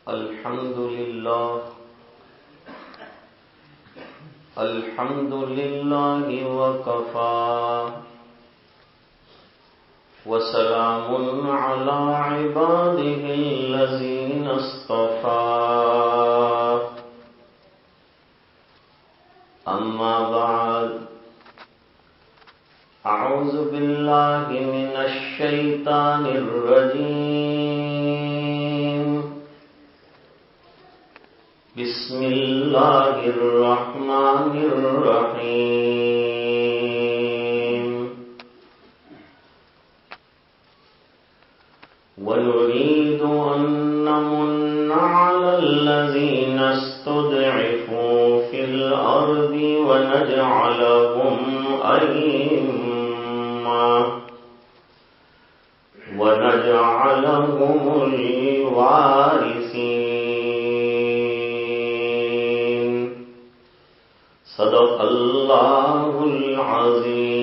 الحمد لله وكفى وسلام على عباده الذين اصطفى أما بعد أعوذ بالله من الشيطان الرجيم بسم الله الرحمن الرحيم ونريد أن نمن على الذين استضعفوا في الأرض ونجعلهم الوارثين صدق الله العظيم.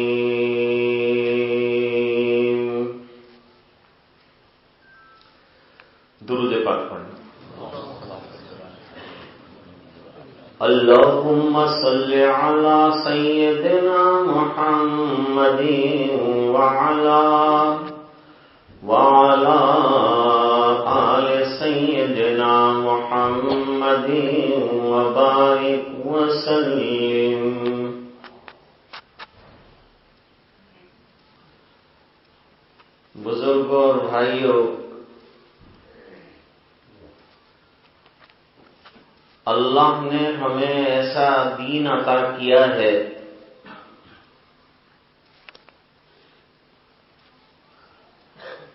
درود پاک پڑھیں. اللهم صل على سيدنا محمد وعلى آل سيدنا محمد وبارك وسلم. بزرگوں اور بھائیوں، اللہ نے ہمیں ایسا دین عطا کیا ہے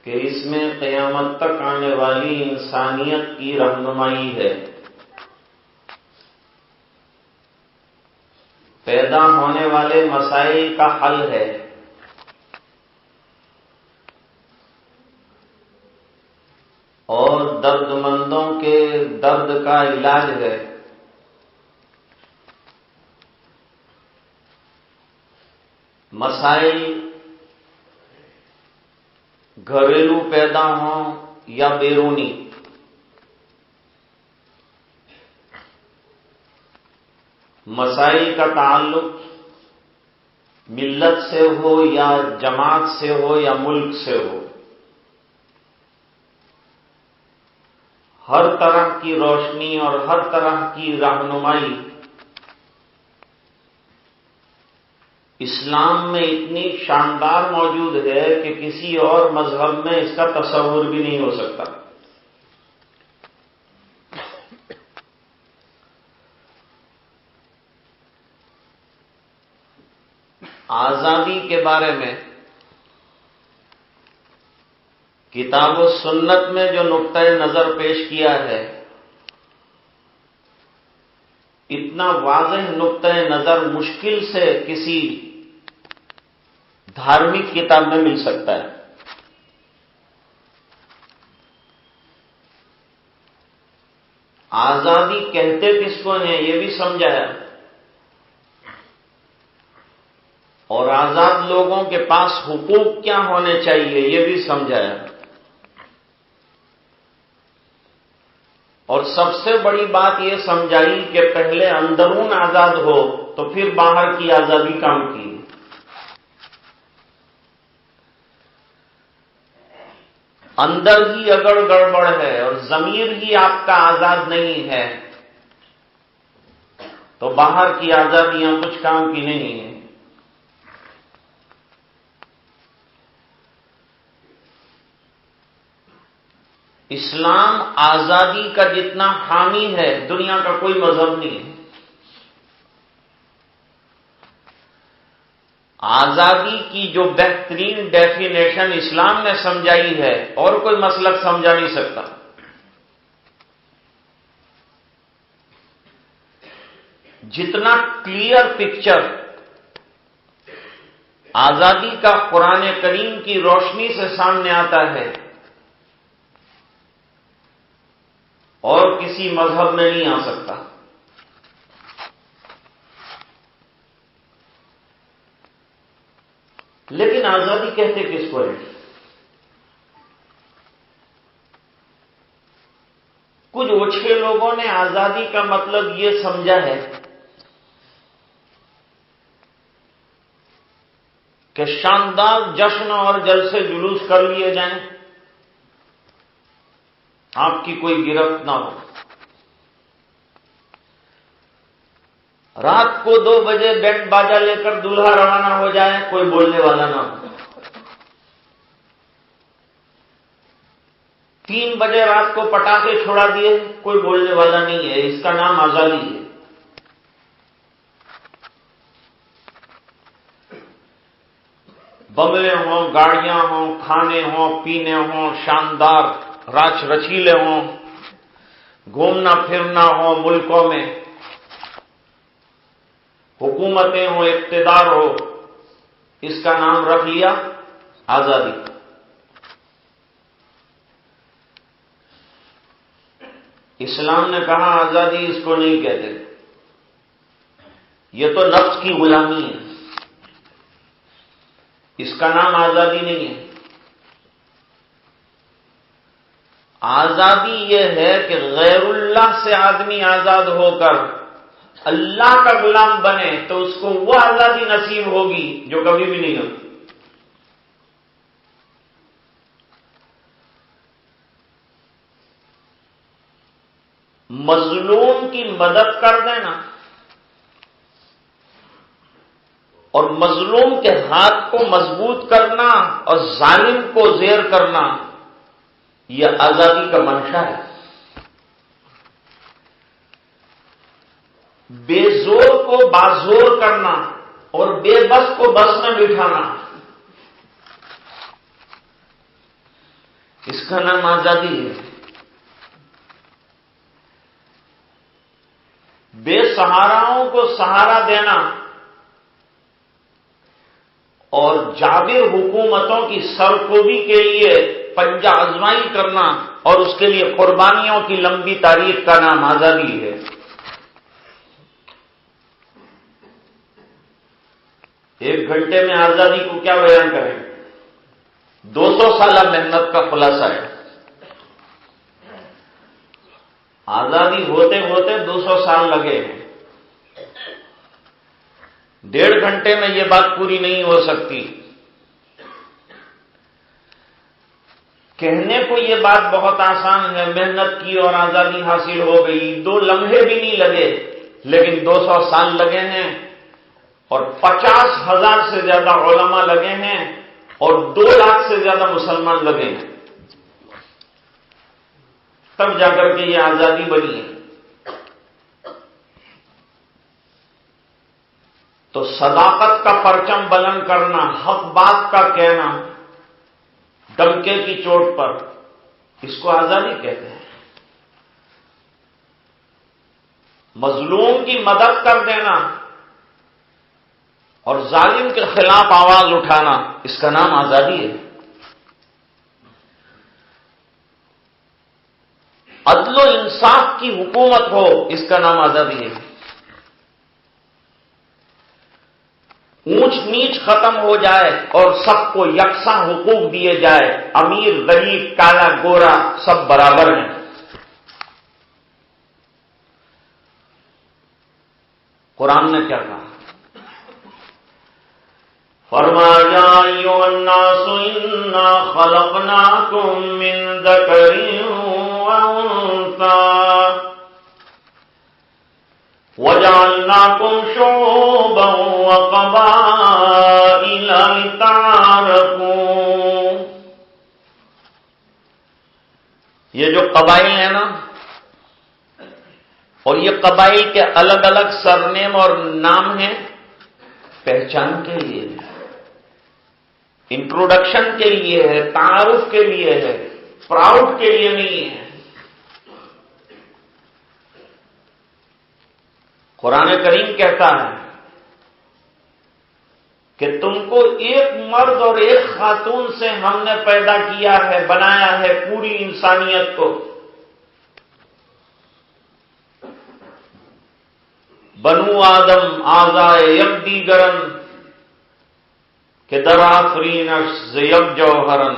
کہ اس میں قیامت تک آنے والی انسانیت کی رہنمائی ہے، پیدا ہونے والے مسائل کا حل ہے، اور درد مندوں کے درد کا علاج ہے. مسائل گھریلو پیدا ہوں یا بیرونی، مسائل کا تعلق ملت سے ہو یا جماعت سے ہو یا ملک سے ہو، ہر طرح کی روشنی اور ہر طرح کی رہنمائی اسلام میں اتنی شاندار موجود ہے کہ کسی اور مذہب میں اس کا تصور بھی نہیں ہو سکتا. آزادی کے بارے میں کتاب و سنت میں جو نقطۂ نظر پیش کیا ہے، اتنا واضح نقطۂ نظر مشکل سے کسی دھارمک کتاب میں مل سکتا ہے. آزادی کہتے کس کو ہیں یہ بھی سمجھایا، اور آزاد لوگوں کے پاس حقوق کیا ہونے چاہیے یہ بھی سمجھایا. اور سب سے بڑی بات یہ سمجھائی کہ پہلے اندرون آزاد ہو تو پھر باہر کی آزادی کام کی. اندر ہی اگر گڑبڑ ہے اور ضمیر ہی آپ کا آزاد نہیں ہے تو باہر کی آزادیاں کچھ کام کی نہیں ہیں. اسلام آزادی کا جتنا حامی ہے دنیا کا کوئی مذہب نہیں ہے. آزادی کی جو بہترین ڈیفینیشن اسلام نے سمجھائی ہے اور کوئی مسلک سمجھا نہیں سکتا. جتنا کلیئر پکچر آزادی کا قرآن کریم کی روشنی سے سامنے آتا ہے اور کسی مذہب میں نہیں آ سکتا. لیکن آزادی کہتے کس کو ہے؟ کچھ اوچھے لوگوں نے آزادی کا مطلب یہ سمجھا ہے کہ شاندار جشن اور جلسے جلوس کر لیے جائیں، آپ کی کوئی گرفت نہ ہو، رات کو 2 بجے بینڈ باجا لے کر دولہا روانہ ہو جائے، کوئی بولنے والا نہ ہو، 3 بجے رات کو پٹاخے چھوڑا دیے، کوئی بولنے والا نہیں ہے، اس کا نام آزادی ہے۔ بنگلے ہوں، گاڑیاں ہوں، کھانے ہوں، پینے ہوں، شاندار راچ رچیلے ہوں، گھومنا پھرنا ہو ملکوں میں، حکومتیں ہوں، اقتدار ہو، اس کا نام رکھ لیا آزادی۔ اسلام نے کہا آزادی اس کو نہیں کہتے، یہ تو نفس کی غلامی ہے، اس کا نام آزادی نہیں ہے۔ آزادی یہ ہے کہ غیر اللہ سے آدمی آزاد ہو کر اللہ کا غلام بنے تو اس کو وہ آزادی نصیب ہوگی جو کبھی بھی نہیں ہوتی۔ مظلوم کی مدد کر دینا اور مظلوم کے ہاتھ کو مضبوط کرنا اور ظالم کو زیر کرنا، یہ آزادی کا منشا ہے۔ بے زور کو بازور کرنا اور بے بس کو بس میں بٹھانا، اس کا نام آزادی ہے۔ بے سہاراؤں کو سہارا دینا اور جابر حکومتوں کی سرکوبی کے لیے پنجہ آزمائی کرنا اور اس کے لیے قربانیوں کی لمبی تاریخ کا نام آزادی ہے۔ ایک گھنٹے میں آزادی کو کیا بیان کریں؟ 200 سالہ محنت کا خلاصہ ہے۔ آزادی ہوتے ہوتے 200 سال لگے ہیں۔ 1.5 گھنٹے میں یہ بات پوری نہیں ہو سکتی۔ کہنے کو یہ بات بہت آسان ہے، محنت کی اور آزادی حاصل ہو گئی، 2 لمحے بھی نہیں لگے، لیکن 200 سال لگے ہیں اور 50,000 سے زیادہ علماء لگے ہیں اور 2 لاکھ سے زیادہ مسلمان لگے ہیں، تب جا کر کے یہ آزادی بنی ہے۔ تو صداقت کا پرچم بلند کرنا، حق بات کا کہنا ڈنکے کی چوٹ پر، اس کو آزادی کہتے ہیں۔ مظلوم کی مدد کر دینا اور ظالم کے خلاف آواز اٹھانا، اس کا نام آزادی ہے۔ عدل و انصاف کی حکومت ہو، اس کا نام آزادی ہے۔ اونچ نیچ ختم ہو جائے اور سب کو یکساں حقوق دیے جائے، امیر غریب کالا گورا سب برابر ہیں۔ قرآن نے کیا کہا؟ فرمایا یا ایھا الناس انا خلقناکم من ذکر و انثی وَجَعَلْنَاكُمْ شُعُوبًا وَقَبَائِلَ لِتَعَارَفُوا۔ یہ جو قبائل ہیں نا، اور یہ قبائل کے الگ الگ سرنیم اور نام ہیں، پہچان کے لیے ہے، انٹروڈکشن کے لیے ہے، تعارف کے لیے ہے، پراؤڈ کے لیے نہیں ہے۔ قرآن کریم کہتا ہے کہ تم کو ایک مرد اور ایک خاتون سے ہم نے پیدا کیا ہے، بنایا ہے، پوری انسانیت کو۔ بنو آدم آزائے یک دیگرن کہ در آفرینش ز یک جوہرن۔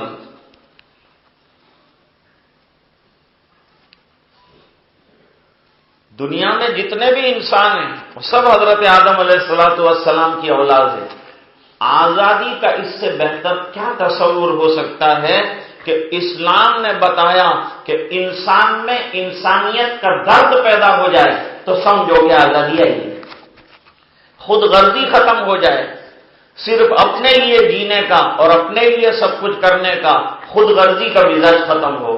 دنیا میں جتنے بھی انسان ہیں وہ سب حضرت آدم علیہ السلام کی اولاد ہے۔ آزادی کا اس سے بہتر کیا تصور ہو سکتا ہے کہ اسلام نے بتایا کہ انسان میں انسانیت کا درد پیدا ہو جائے تو سمجھو کہ آزادی آئی ہے، خود غرضی ختم ہو جائے، صرف اپنے لیے جینے کا اور اپنے لیے سب کچھ کرنے کا خود غرضی کا مزاج ختم ہو،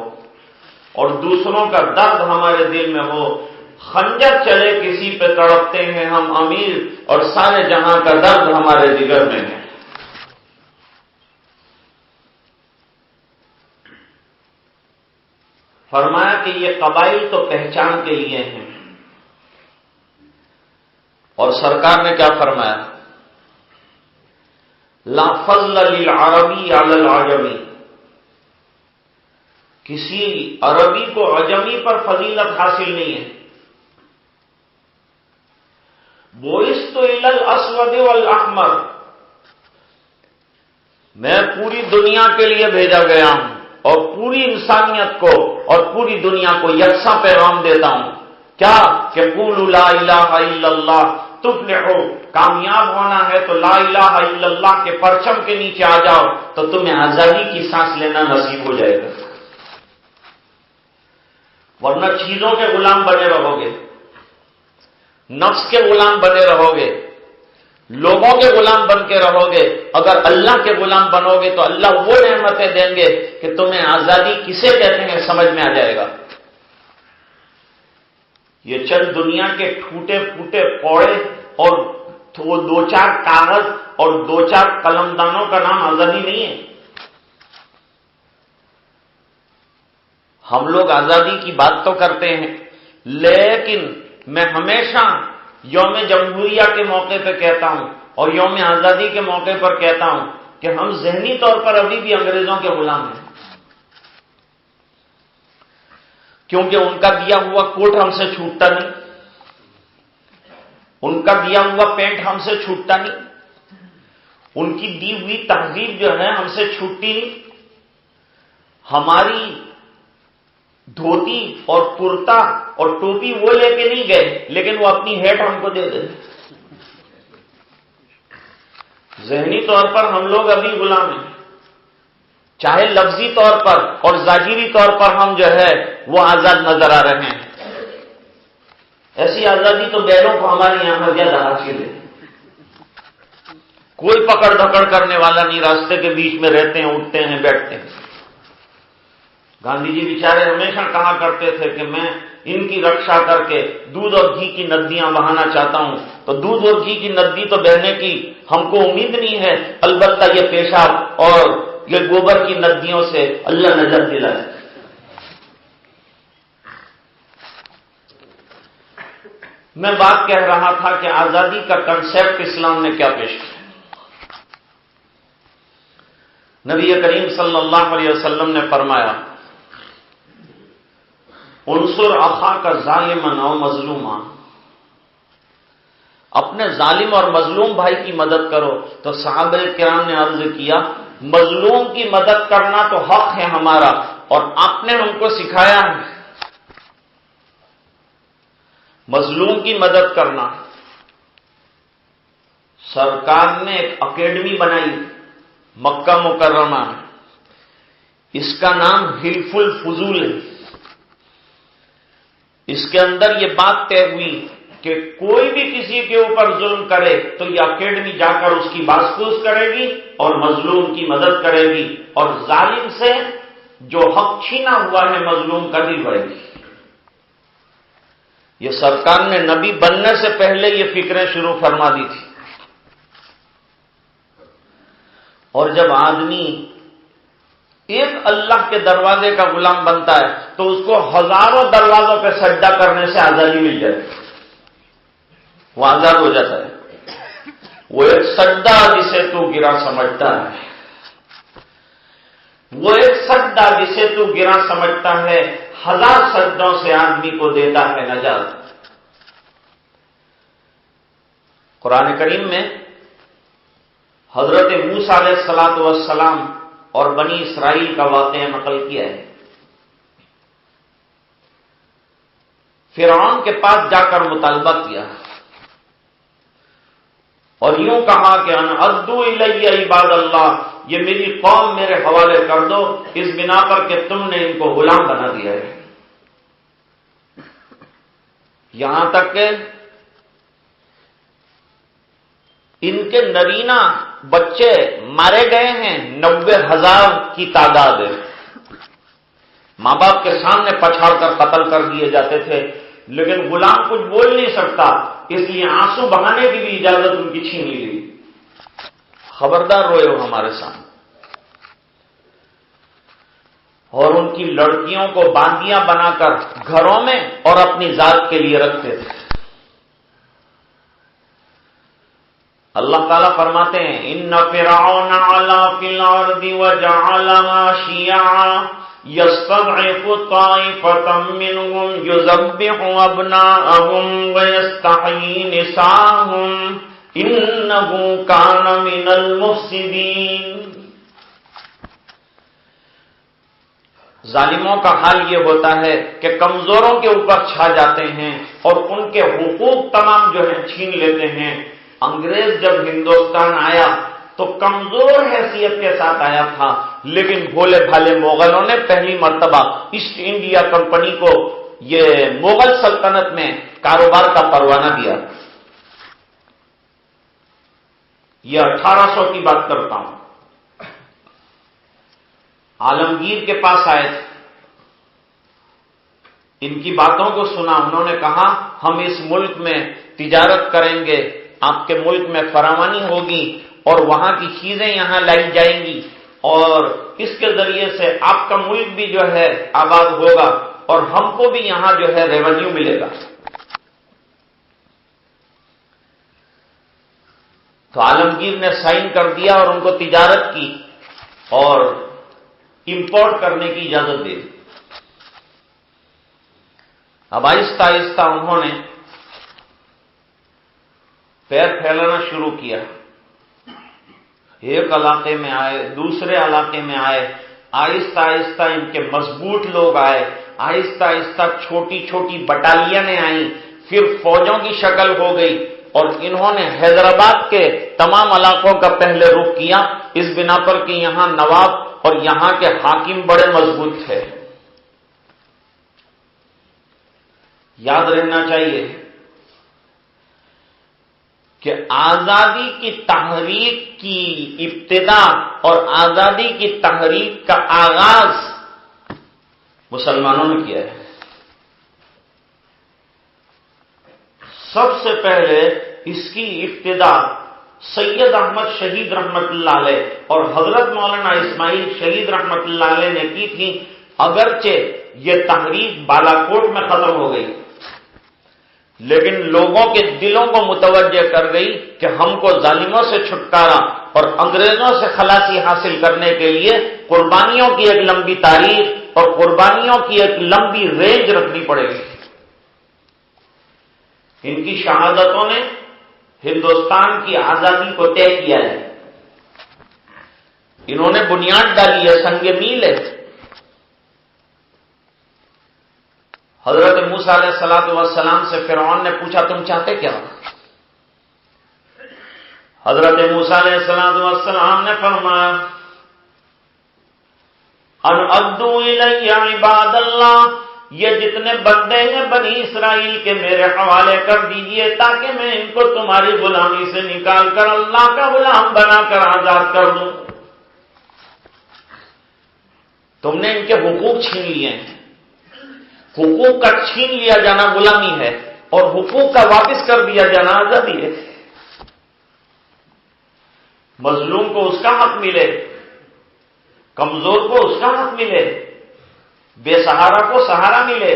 اور دوسروں کا درد ہمارے دل میں ہو۔ خنجر چلے کسی پہ تڑپتے ہیں ہم امیر، اور سارے جہاں کا درد ہمارے جگر میں ہے۔ فرمایا کہ یہ قبائل تو پہچان کے لیے ہیں، اور سرکار نے کیا فرمایا؟ لا فضل للعربی علی العجمی، کسی عربی کو عجمی پر فضیلت حاصل نہیں ہے۔ بعثت الی الاسود والاحمر، میں پوری دنیا کے لیے بھیجا گیا ہوں اور پوری انسانیت کو اور پوری دنیا کو یکساں پیغام دیتا ہوں، کیا کہ قولوا لا الہ الا اللہ تفلحوا، کامیاب ہونا ہے تو لا الہ الا اللہ کے پرچم کے نیچے آ جاؤ تو تمہیں آزادی کی سانس لینا نصیب ہو جائے گا، ورنہ چیزوں کے غلام بنے رہو گے، نفس کے غلام بنے رہو گے، لوگوں کے غلام بن کے رہو گے۔ اگر اللہ کے غلام بنو گے تو اللہ وہ نعمتیں دیں گے کہ تمہیں آزادی کسے کہتے ہیں سمجھ میں آ جائے گا۔ یہ چند دنیا کے ٹوٹے پھوٹے پوڑے اور وہ دو چار کاغذ اور دو چار قلمدانوں کا نام آزادی نہیں ہے۔ ہم لوگ آزادی کی بات تو کرتے ہیں، لیکن میں ہمیشہ یوم جمہوریہ کے موقع پہ کہتا ہوں اور یوم آزادی کے موقع پر کہتا ہوں کہ ہم ذہنی طور پر ابھی بھی انگریزوں کے غلام ہیں، کیونکہ ان کا دیا ہوا کوٹ ہم سے چھوٹتا نہیں، ان کا دیا ہوا پینٹ ہم سے چھوٹتا نہیں، ان کی دی ہوئی تہذیب جو ہے ہم سے چھوٹتی نہیں۔ ہماری دھوتی اور کرتا اور ٹوپی وہ لے کے نہیں گئے، لیکن وہ اپنی ہیٹ ہم کو دے دیں۔ ذہنی طور پر ہم لوگ ابھی غلام ہیں، چاہے لفظی طور پر اور ظاہری طور پر ہم جو ہے وہ آزاد نظر آ رہے ہیں۔ ایسی آزادی تو بیلوں کو ہمارے یہاں زیادہ حاصل ہے، کوئی پکڑ دھکڑ کرنے والا نہیں، راستے کے بیچ میں رہتے ہیں، اٹھتے ہیں، بیٹھتے ہیں۔ گاندھی جی بیچارے ہمیشہ کہا کرتے تھے کہ میں ان کی رکشا کر کے دودھ اور گھی کی ندیاں بہانا چاہتا ہوں، تو دودھ اور گھی کی ندی تو بہنے کی ہم کو امید نہیں ہے، البتہ یہ پیشاب اور یہ گوبر کی ندیوں سے اللہ نجات دلائے۔ میں بات کہہ رہا تھا کہ آزادی کا کنسیپٹ اسلام نے کیا پیش کیا۔ نبی کریم صلی اللہ علیہ وسلم نے فرمایا، انصر اخاک ظالما او مظلوما، اپنے ظالم اور مظلوم بھائی کی مدد کرو۔ تو صحابہ کرام نے عرض کیا، مظلوم کی مدد کرنا تو حق ہے ہمارا، اور آپ نے ہم کو سکھایا ہے مظلوم کی مدد کرنا۔ سرکار نے ایک اکیڈمی بنائی مکہ مکرمہ میں، اس کا نام حلف الفضول ہے۔ اس کے اندر یہ بات طے ہوئی کہ کوئی بھی کسی کے اوپر ظلم کرے تو یہ اکیڈمی جا کر اس کی باز پوچھ کرے گی اور مظلوم کی مدد کرے گی، اور ظالم سے جو حق چھینا ہوا ہے مظلوم کا بھی بڑھے گی۔ یہ سرکار نے نبی بننے سے پہلے یہ فکریں شروع فرما دی تھی۔ اور جب آدمی ایک اللہ کے دروازے کا غلام بنتا ہے تو اس کو ہزاروں دروازوں پہ سجدہ کرنے سے آزادی مل جائے، وہ آزاد ہو جاتا ہے۔ وہ ایک سجدہ جسے تو گرا سمجھتا ہے، وہ ایک سجدہ جسے تو گرا سمجھتا ہے، ہزار سجدوں سے آدمی کو دیتا ہے نجات۔ قرآن کریم میں حضرت موسیٰ علیہ السلام اور بنی اسرائیل کا واقعہ نقل کیا ہے۔ فرعون کے پاس جا کر مطالبہ کیا اور یوں کہا کہ ان ادو الی عباد اللہ، یہ میری قوم میرے حوالے کر دو، اس بنا پر کہ تم نے ان کو غلام بنا دیا ہے۔ یہاں تک کہ ان کے نرینہ بچے مارے گئے ہیں، 90,000 کی تعداد ہے۔ ماں باپ کے سامنے پچھاڑ کر قتل کر دیے جاتے تھے، لیکن غلام کچھ بول نہیں سکتا، اس لیے آنسو بہانے کی بھی اجازت ان کی چھین لی گئی۔ خبردار روئے ہو ہمارے سامنے۔ اور ان کی لڑکیوں کو باندیاں بنا کر گھروں میں اور اپنی ذات کے لیے رکھتے تھے۔ اللہ تعالیٰ فرماتے ہیں ان فرعون علا فی الارض وجعلها شیعا یستضعف طائفة منهم یذبح ابناءهم ویستحیی نساءهم انه کان من المفسدین۔ ظالموں کا حال یہ ہوتا ہے کہ کمزوروں کے اوپر چھا جاتے ہیں اور ان کے حقوق تمام جو ہے چھین لیتے ہیں۔ انگریز جب ہندوستان آیا تو کمزور حیثیت کے ساتھ آیا تھا، لیکن بھولے بھالے مغلوں نے پہلی مرتبہ ایسٹ انڈیا کمپنی کو یہ مغل سلطنت میں کاروبار کا پروانہ دیا۔ یہ 1800 کی بات کرتا ہوں۔ عالمگیر کے پاس آئے تھے، ان کی باتوں کو سنا، انہوں نے کہا ہم اس ملک میں تجارت کریں گے، آپ کے ملک میں فراوانی ہوگی اور وہاں کی چیزیں یہاں لائی جائیں گی اور اس کے ذریعے سے آپ کا ملک بھی جو ہے آباد ہوگا اور ہم کو بھی یہاں جو ہے ریونیو ملے گا۔ تو عالمگیر نے سائن کر دیا اور ان کو تجارت کی اور امپورٹ کرنے کی اجازت دے دی۔ اب آہستہ آہستہ انہوں نے پیر پھیلانا شروع کیا، ایک علاقے میں آئے، دوسرے علاقے میں آئے، آہستہ آہستہ ان کے مضبوط لوگ آئے، آہستہ آہستہ چھوٹی چھوٹی بٹالینیں آئیں، پھر فوجوں کی شکل ہو گئی اور انہوں نے حیدرآباد کے تمام علاقوں کا پہلے رخ کیا، اس بنا پر کہ یہاں نواب اور یہاں کے حاکم بڑے مضبوط تھے۔ یاد رہنا چاہیے کہ آزادی کی تحریک کی ابتدا اور آزادی کی تحریک کا آغاز مسلمانوں نے کیا ہے۔ سب سے پہلے اس کی ابتدا سید احمد شہید رحمت اللہ علیہ اور حضرت مولانا اسماعیل شہید رحمت اللہ علیہ نے کی تھی، اگرچہ یہ تحریک بالاکوٹ میں ختم ہو گئی لیکن لوگوں کے دلوں کو متوجہ کر گئی کہ ہم کو ظالموں سے چھٹکارا اور انگریزوں سے خلاصی حاصل کرنے کے لیے قربانیوں کی ایک لمبی تاریخ اور قربانیوں کی ایک لمبی رینج رکھنی پڑے گی۔ ان کی شہادتوں نے ہندوستان کی آزادی کو طے کیا ہے، انہوں نے بنیاد ڈالی ہے، سنگ میل ہے۔ حضرت موسیٰ علیہ السلام سے فرعون نے پوچھا تم چاہتے کیا؟ حضرت موسیٰ علیہ السلام نے فرمایا ان ادو الی عباد اللہ، یہ جتنے بندے ہیں بنی اسرائیل کے میرے حوالے کر دیجئے تاکہ میں ان کو تمہاری غلامی سے نکال کر اللہ کا غلام بنا کر آزاد کر دوں۔ تم نے ان کے حقوق چھین لیے ہیں، حقوق کا چھین لیا جانا غلامی ہے اور حقوق کا واپس کر دیا جانا آزادی ہے۔ مظلوم کو اس کا حق ملے، کمزور کو اس کا حق ملے، بے سہارا کو سہارا ملے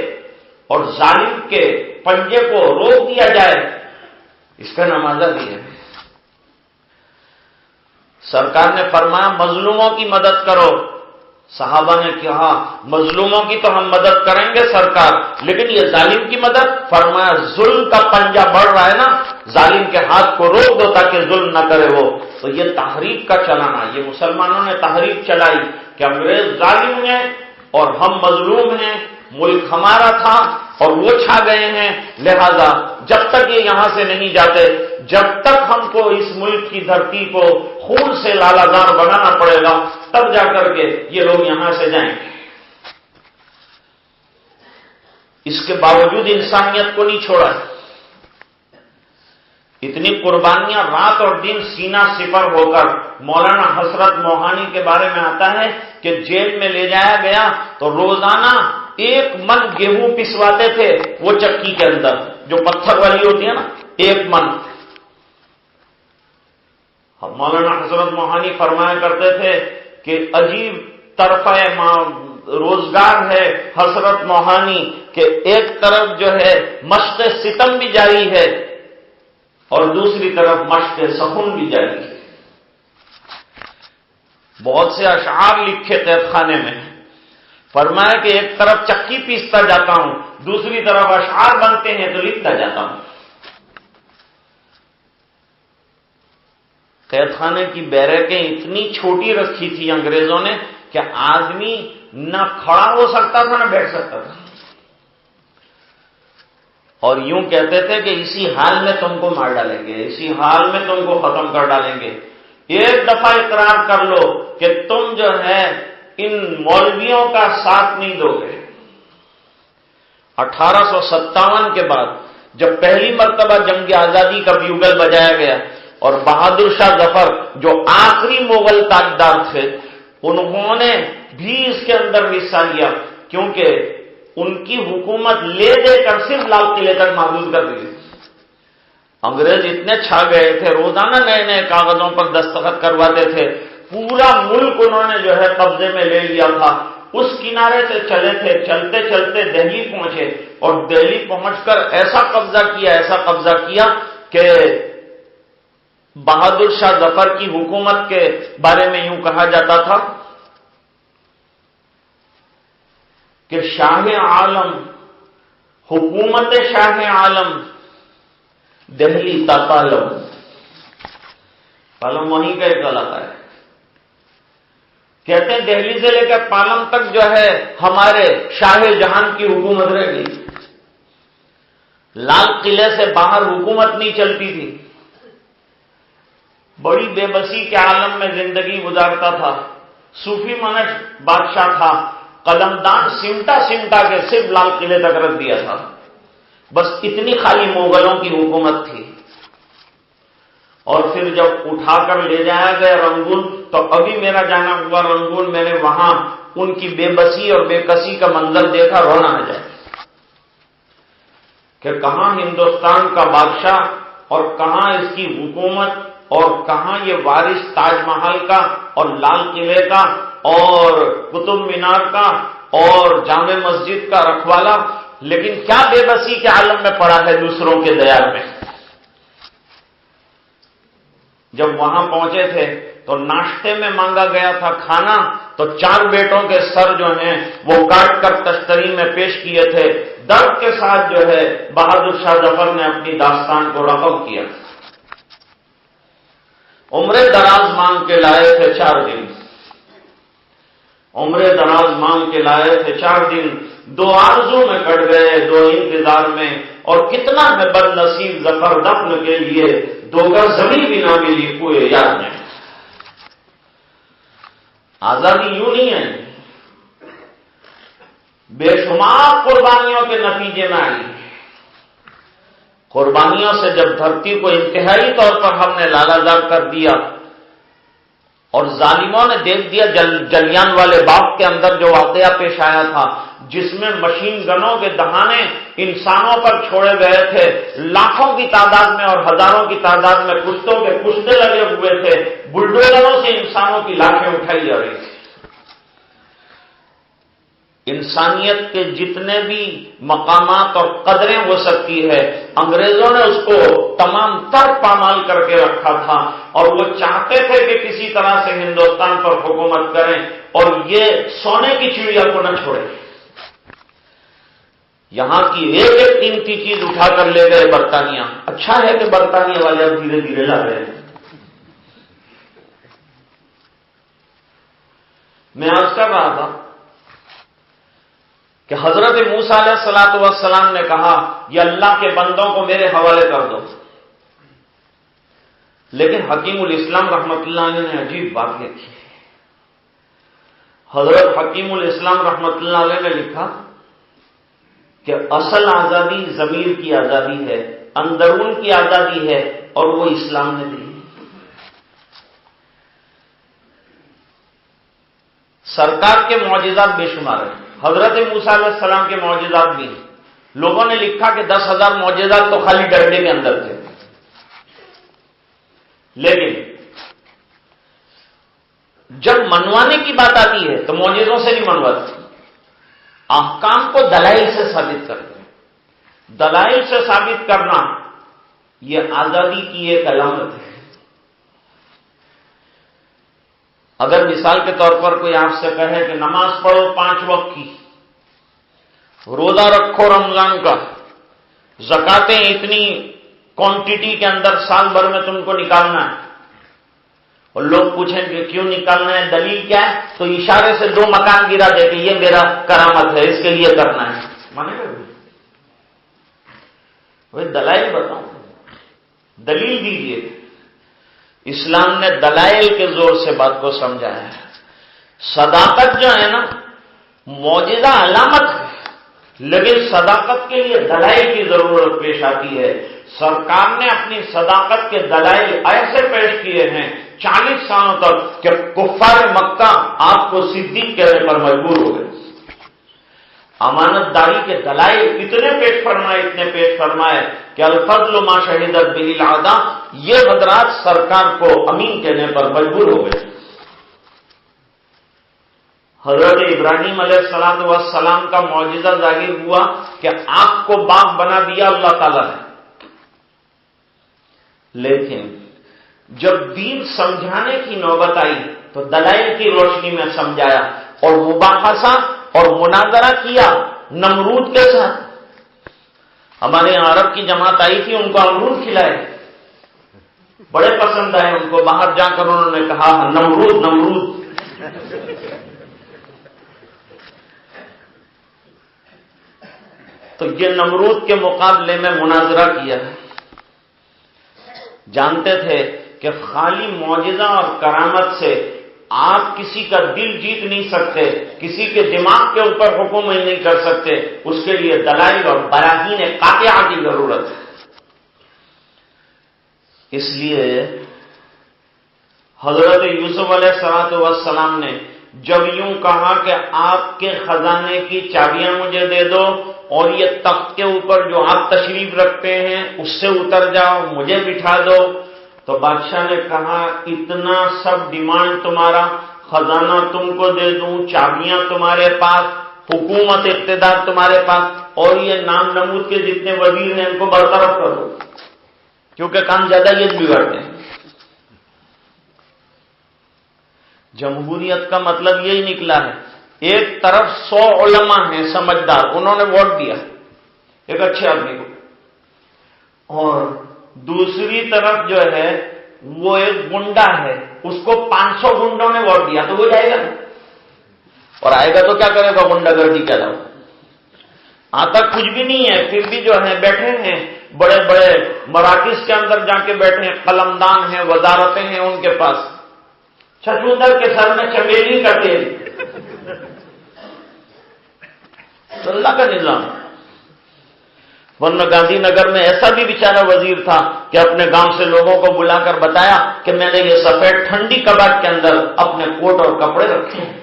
اور ظالم کے پنجے کو روک دیا جائے، اس کا نام آزادی ہے۔ سرکار نے فرمایا مظلوموں کی مدد کرو، صحابہ نے کہا مظلوموں کی تو ہم مدد کریں گے سرکار، لیکن یہ ظالم کی مدد؟ فرمایا ظلم کا پنجہ بڑھ رہا ہے نا، ظالم کے ہاتھ کو روک دو تاکہ ظلم نہ کرے وہ۔ تو یہ تحریک کا چلانا، یہ مسلمانوں نے تحریک چلائی کہ انگریز ظالم ہیں اور ہم مظلوم ہیں، ملک ہمارا تھا اور وہ چھا گئے ہیں، لہذا جب تک یہ یہاں سے نہیں جاتے، جب تک ہم کو اس ملک کی دھرتی کو خون سے لالہدار بنانا پڑے گا، تب جا کر کے یہ لوگ یہاں سے جائیں گے۔ اس کے باوجود انسانیت کو نہیں چھوڑا، اتنی قربانیاں رات اور دن سینہ سپر ہو کر۔ مولانا حسرت موہانی کے بارے میں آتا ہے کہ جیل میں لے جایا گیا تو روزانہ 1 من گیہوں پسواتے تھے وہ چکی کے اندر، جو پتھر والی ہوتی ہے نا، 1 من۔ مولانا حسرت موہانی فرمایا کرتے تھے کہ عجیب طرفہ روزگار ہے حسرت موہانی، کہ ایک طرف جو ہے مشق ستم بھی جاری ہے اور دوسری طرف مشق سکون بھی جاری ہے۔ بہت سے اشعار لکھے قید خانے میں، فرمایا کہ ایک طرف چکی پیستا جاتا ہوں، دوسری طرف اشعار بنتے ہیں تو لکھتا جاتا ہوں۔ قید خانے کی بیرکیں اتنی چھوٹی رکھی تھی انگریزوں نے کہ آدمی نہ کھڑا ہو سکتا تھا نہ بیٹھ سکتا تھا، اور یوں کہتے تھے کہ اسی حال میں تم کو مار ڈالیں گے، اسی حال میں تم کو ختم کر ڈالیں گے۔ ایک دفعہ اقرار کر لو کہ تم جو ہے ان مولویوں کا ساتھ نہیں دو گے۔ 1857 کے بعد جب پہلی مرتبہ جنگ آزادی کا بیوگل بجایا گیا اور بہادر شاہ ظفر جو آخری مغل تاجدار تھے، انہوں نے بھی اس کے اندر حصہ لیا، کیونکہ ان کی حکومت لے دے کر صرف لال قلعے تک محدود کر دی۔ انگریز اتنے چھا گئے تھے، روزانہ نئے نئے کاغذوں پر دستخط کرواتے تھے، پورا ملک انہوں نے جو ہے قبضے میں لے لیا تھا۔ اس کنارے سے چلے تھے، چلتے چلتے دہلی پہنچے اور دہلی پہنچ کر ایسا قبضہ کیا کہ بہادر شاہ ظفر کی حکومت کے بارے میں یوں کہا جاتا تھا کہ شاہ عالم، حکومت شاہ عالم، دہلی تا پالم۔ پالم وہیں کا ایک علاقہ ہے، کہتے ہیں دہلی سے لے کر پالم تک جو ہے ہمارے شاہ جہان کی حکومت رہ گئی۔ لال قلعے سے باہر حکومت نہیں چلتی تھی، بڑی بے بسی کے عالم میں زندگی گزارتا تھا۔ صوفی منش بادشاہ تھا، قلمدان سمٹا کے صرف لال قلعے تک رکھ دیا تھا، بس اتنی خالی مغلوں کی حکومت تھی۔ اور پھر جب اٹھا کر لے جایا گیا رنگون، تو ابھی میرا جانا ہوا رنگون، میں نے وہاں ان کی بے بسی اور بے کسی کا منظر دیکھا، رونا آ جائے کہ کہاں ہندوستان کا بادشاہ اور کہاں اس کی حکومت اور کہاں یہ وارث تاج محل کا اور لال قلعے کا اور قطب مینار کا اور جامع مسجد کا رکھوالا، لیکن کیا بے بسی کے عالم میں پڑا ہے دوسروں کے دیار میں۔ جب وہاں پہنچے تھے تو ناشتے میں مانگا گیا تھا کھانا، تو 4 بیٹوں کے سر جو ہیں وہ کاٹ کر تشتری میں پیش کیے تھے۔ درد کے ساتھ جو ہے بہادر شاہ ظفر نے اپنی داستان کو رقم کیا۔ عمر دراز مانگ کے لائے تھے 4 دن، عمر دراز مانگ کے لائے تھے 4 دن، 2 آرزو میں کٹ گئے 2 انتظار میں، اور کتنا ہے بد نصیب ظفر دفن کے لیے 2 گز زمین بھی نہ ملی کوئے یاد میں۔ آزادی یوں نہیں ہے، بے شمار قربانیوں کے نتیجے میں آئی۔ قربانیوں سے جب دھرتی کو انتہائی طور پر ہم نے لالہدار کر دیا اور ظالموں نے دیکھ دیا جلیان والے باغ کے اندر جو واقعہ پیش آیا تھا، جس میں مشین گنوں کے دہانے انسانوں پر چھوڑے گئے تھے، لاکھوں کی تعداد میں اور ہزاروں کی تعداد میں کشتوں کے کشتے لگے ہوئے تھے، بلڈوزروں سے انسانوں کی لاشیں اٹھائی جا رہی تھی۔ انسانیت کے جتنے بھی مقامات اور قدریں ہو سکتی ہے، انگریزوں نے اس کو تمام تر پامال کر کے رکھا تھا، اور وہ چاہتے تھے کہ کسی طرح سے ہندوستان پر حکومت کریں اور یہ سونے کی چڑیا کو نہ چھوڑیں۔ یہاں کی ایک ایک قیمتی چیز اٹھا کر لے گئے برطانیہ۔ اچھا ہے کہ برطانیہ والے اب دھیرے دھیرے لا رہے ہیں۔ میں عرض کر رہا تھا کہ حضرت موسیٰ علیہ الصلوۃ والسلام نے کہا یہ اللہ کے بندوں کو میرے حوالے کر دو، لیکن حکیم الاسلام رحمۃ اللہ علیہ نے عجیب بات لکھی. حضرت حکیم الاسلام رحمۃ اللہ علیہ نے لکھا کہ اصل آزادی ضمیر کی آزادی ہے، اندرون کی آزادی ہے، اور وہ اسلام نے دی. سرکار کے معجزات بے شمار ہیں، حضرت موسیٰ علیہ السلام کے معجزات بھی ہیں. لوگوں نے لکھا کہ 10,000 معجزات تو خالی ڈنڈے کے اندر تھے، لیکن جب منوانے کی بات آتی ہے تو معجزوں سے نہیں منواتے، احکام کو دلائل سے ثابت کرتے ہیں. دلائل سے ثابت کرنا یہ آزادی کی ایک علامت ہے. اگر مثال کے طور پر کوئی آپ سے کہے کہ نماز پڑھو 5 وقت کی، روزہ رکھو رمضان کا، زکاتیں اتنی کوانٹٹی کے اندر سال بھر میں تم کو نکالنا ہے، اور لوگ پوچھیں کہ کیوں نکالنا ہے، دلیل کیا ہے، تو اشارے سے 2 مکان گرا دے کہ یہ میرا کرامت ہے، اس کے لیے کرنا ہے. مانے گا وہ دلائل بتاؤں، دلیل دیجیے. اسلام نے دلائل کے زور سے بات کو سمجھایا ہے. صداقت جو ہے نا معجزہ علامت ہے، لیکن صداقت کے لیے دلائل کی ضرورت پیش آتی ہے. سرکار نے اپنی صداقت کے دلائل ایسے پیش کیے ہیں 40 سالوں تک کہ کفار مکہ آپ کو صدیق کہنے پر مجبور ہو گئے. امانت داری کے دلائل اتنے پیش فرمائے کہ الفضل ما شہدت به الاعداء، یہ حضرات سرکار کو امین کہنے پر مجبور ہو گئے. حضرت ابراہیم علیہ الصلوۃ والسلام کا معجزہ ظاہر ہوا کہ آگ کو باغ بنا دیا اللہ تعالیٰ نے، لیکن جب دین سمجھانے کی نوبت آئی تو دلائل کی روشنی میں سمجھایا، اور مباحثہ اور مناظرہ کیا نمرود کے ساتھ. ہمارے یہاں عرب کی جماعت آئی تھی، ان کو امرود کھلائے، بڑے پسند آئے ان کو. باہر جا کر انہوں نے کہا نمرود نمرود. تو یہ نمرود کے مقابلے میں مناظرہ کیا. جانتے تھے کہ خالی معجزہ اور کرامت سے آپ کسی کا دل جیت نہیں سکتے، کسی کے دماغ کے اوپر حکم نہیں کر سکتے، اس کے لیے دلائل اور براہین قاطعہ کی ضرورت ہے. اس لیے حضرت یوسف علیہ السلام نے جب یوں کہا کہ آپ کے خزانے کی چابیاں مجھے دے دو، اور یہ تخت کے اوپر جو آپ تشریف رکھتے ہیں اس سے اتر جاؤ، مجھے بٹھا دو، تو بادشاہ نے کہا اتنا سب ڈیمانڈ تمہارا، خزانہ تم کو دے دوں، چابیاں تمہارے پاس، حکومت اقتدار تمہارے پاس، اور یہ نام نمود کے جتنے وزیر ہیں ان کو برطرف کر دو، کیونکہ کام زیادہ یہ بگڑتے ہیں. جمہوریت کا مطلب یہی نکلا ہے، ایک طرف 100 علماء ہیں سمجھدار، انہوں نے ووٹ دیا ایک اچھے آدمی کو، اور دوسری طرف جو ہے وہ ایک گنڈا ہے، اس کو 500 گنڈوں نے ووٹ دیا، تو وہ جائے گا، اور آئے گا تو کیا کرے گا، گنڈا گردی کے علاوہ. آتا کچھ بھی نہیں ہے، پھر بھی جو ہے بیٹھے ہیں بڑے بڑے مراکز کے اندر جا کے بیٹھے ہیں، قلمدان ہیں، وزارتیں ہیں ان کے پاس، چھچوندر کے سر میں چمیلی کا تیل. تو اللہ کا نظام. ورنہ گاندھی نگر میں ایسا بھی بیچارہ وزیر تھا کہ اپنے گاؤں سے لوگوں کو بلا کر بتایا کہ میں نے یہ سفید ٹھنڈی کباڑ کے اندر اپنے کوٹ اور کپڑے رکھے ہیں،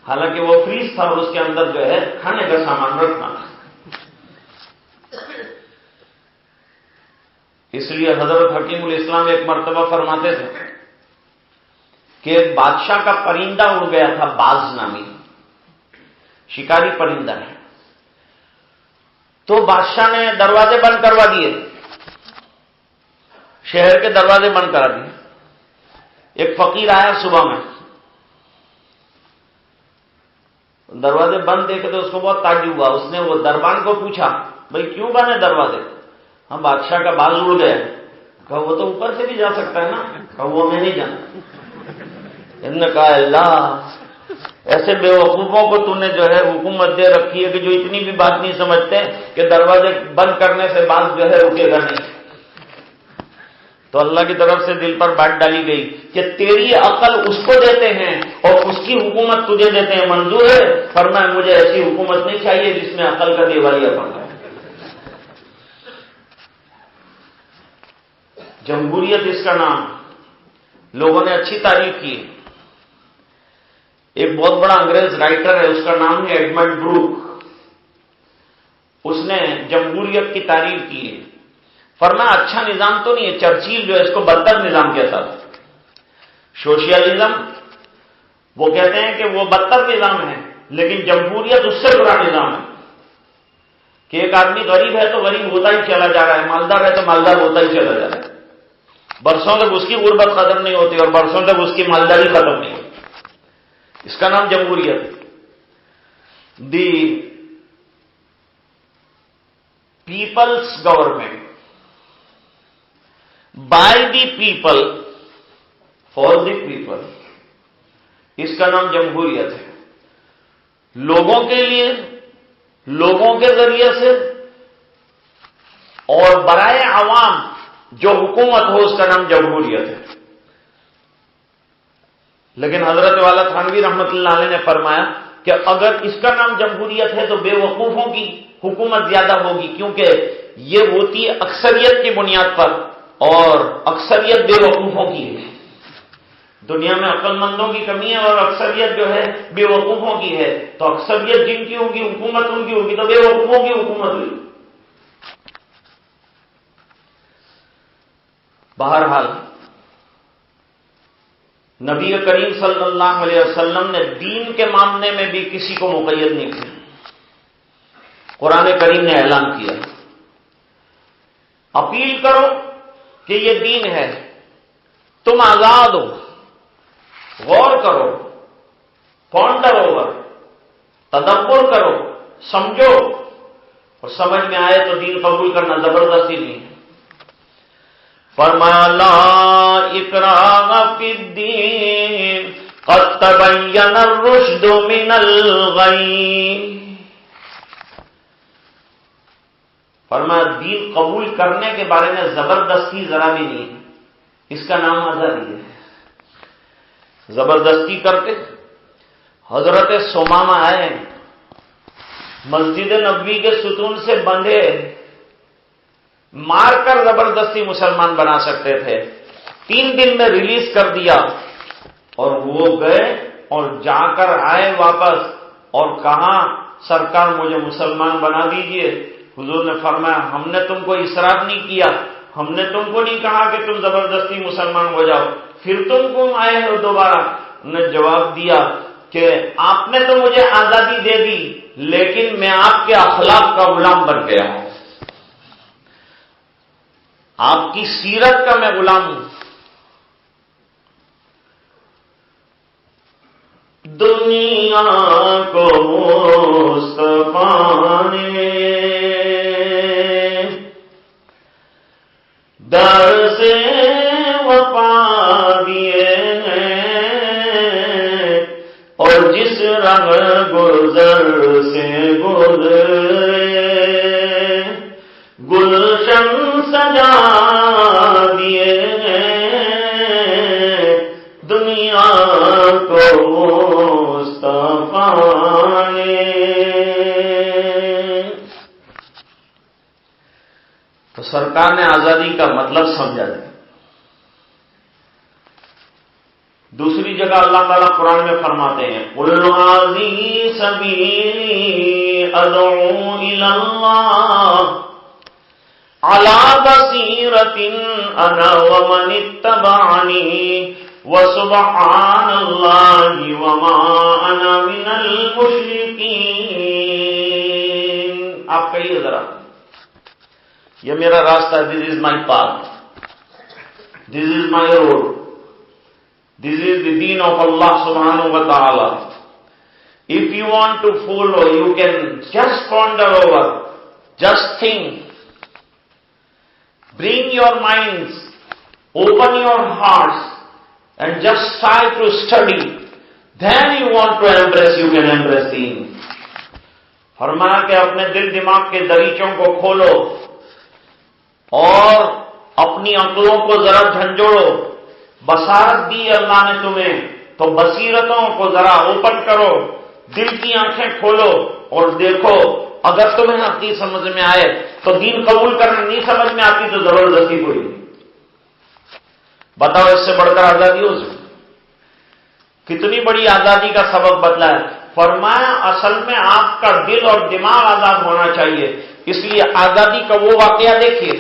حالانکہ وہ فریز تھا اور اس کے اندر جو ہے کھانے کا سامان رکھنا تھا. اس لیے حضرت حکیم الاسلام ایک مرتبہ فرماتے تھے کہ ایک بادشاہ کا پرندہ اڑ گیا تھا، باز نامی شکاری پرندہ ہے. تو بادشاہ نے دروازے بند کروا دیے، شہر کے دروازے بند کرا دیے. ایک فقیر آیا صبح میں، دروازے بند دیکھے تو اس کو بہت تعجب ہوا. اس نے وہ دربان کو پوچھا بھائی کیوں بنے دروازے؟ ہم بادشاہ کا باز اڑ گیا. کہا وہ تو اوپر سے بھی جا سکتا ہے نا. کہا وہ میں نہیں جانتا. انہوں نے کہا اللہ ایسے بیوقوفوں کو تو نے جو ہے حکومت دے رکھی ہے کہ جو اتنی بھی بات نہیں سمجھتے کہ دروازے بند کرنے سے بات جو ہے رکے گا نہیں. تو اللہ کی طرف سے دل پر بات ڈالی گئی کہ تیری عقل اس کو دیتے ہیں اور اس کی حکومت تجھے دیتے ہیں. منظور ہے؟ فرمایا مجھے ایسی حکومت نہیں چاہیے جس میں عقل کا دیوالیہ پڑ جائے. جمہوریت اس کا نام. لوگوں نے اچھی تعریف کی. ایک بہت بڑا انگریز رائٹر ہے، اس کا نام ہے ایڈمنڈ بروک. اس نے جمہوریت کی تعریف کی ہے. فرمایا اچھا نظام تو نہیں ہے. چرچل جو ہے اس کو بدتر نظام کہتا تھا. سوشیلزم وہ کہتے ہیں کہ وہ بدتر نظام ہے، لیکن جمہوریت اس سے برا نظام ہے کہ ایک آدمی غریب ہے تو غریب ہوتا ہی چلا جا رہا ہے، مالدار ہے تو مالدار ہوتا ہی چلا جا رہا ہے. برسوں تک اس کی غربت ختم نہیں ہوتی اور برسوں تک اس کی مالداری ختم نہیں ہوتی. اس کا نام جمہوریت. The people's government by the people for the people, اس کا نام جمہوریت ہے. لوگوں کے لیے، لوگوں کے ذریعے سے اور برائے عوام جو حکومت ہو اس کا نام جمہوریت ہے. لیکن حضرت والا تھانوی رحمت اللہ علیہ نے فرمایا کہ اگر اس کا نام جمہوریت ہے تو بے وقوفوں کی حکومت زیادہ ہوگی، کیونکہ یہ ہوتی ہے اکثریت کی بنیاد پر اور اکثریت بے وقوفوں کی ہے. دنیا میں عقل مندوں کی کمی ہے اور اکثریت جو ہے بے وقوفوں کی ہے. تو اکثریت جن کی ہوگی حکومت ان کی ہوگی تو بے وقوفوں کی حکومت ہوئی. بہرحال نبی کریم صلی اللہ علیہ وسلم نے دین کے معاملے میں بھی کسی کو مقید نہیں کیا. قرآن کریم نے اعلان کیا اپیل کرو کہ یہ دین ہے، تم آزاد ہو، غور کرو، پونڈر اوور، تدبر کرو، سمجھو، اور سمجھ میں آئے تو دین قبول کرنا زبردستی نہیں ہے. فرمایا لا اکراہ فی الدین قد تبین الرشد من الغی. فرمایا دین قبول کرنے کے بارے میں زبردستی ذرا بھی نہیں ہے. اس کا نام آزادی ہے. زبردستی کرتے حضرت ثمامہ آئے، مسجد نبوی کے ستون سے بندھے، مار کر زبردستی مسلمان بنا سکتے تھے. 3 دن میں ریلیز کر دیا اور وہ گئے اور جا کر آئے واپس اور کہا سرکار مجھے مسلمان بنا دیجئے. حضور نے فرمایا ہم نے تم کو اصرار نہیں کیا، ہم نے تم کو نہیں کہا کہ تم زبردستی مسلمان ہو جاؤ، پھر تم کیوں آئے ہو دوبارہ؟ انہوں نے جواب دیا کہ آپ نے تو مجھے آزادی دے دی لیکن میں آپ کے اخلاق کا غلام بن گیا ہوں، آپ کی سیرت کا میں غلام ہوں. دنیا کو مصطفیٰ نے در سے وفا دیے ہیں اور جس رنگ گزر سے گزرے گلشن سجا دیے ہیں دنیا کو مصطفیٰ نے. تو سرکار نے آزادی کا مطلب سمجھا دیا. دوسری جگہ اللہ تعالیٰ قرآن میں فرماتے ہیں قُلْ هَٰذِهِ سَبِيلِي أَدْعُو إِلَى اللَّهِ عَلَىٰ بَصِيرَةٍ أَنَا وَمَنِ اتَّبَعَنِي وَسُبْحَانَ اللَّهِ وَمَا أَنَا مِنَ الْمُشْرِكِينَ. آپ کہیے ذرا یہ میرا راستہ ہے. This is my path, this is my road, this is the دین آف اللہ سبحانہ و تعالی. If you want to follow, you can just ponder over, just think, bring your minds, open your hearts and just try to study then you want to embrace, you can embrace deen. فرمایا کہ اپنے دل دماغ کے دریچوں کو کھولو اور اپنی عقلوں کو ذرا جھنجھوڑو. بصارت دی اللہ نے تمہیں تو بصیرتوں کو ذرا اوپن کرو، دل کی آنکھیں کھولو اور دیکھو. اگر تمہیں حقیقت سمجھ میں آئے تو دین قبول کرنا، نہیں سمجھ میں آتی تو زبردستی کوئی. بتاؤ اس سے بڑھ کر آزادی ہو سکتی؟ کتنی بڑی آزادی کا سبق بدلا ہے. فرمایا اصل میں آپ کا دل اور دماغ آزاد ہونا چاہیے. اس لیے آزادی کا وہ واقعہ دیکھیے،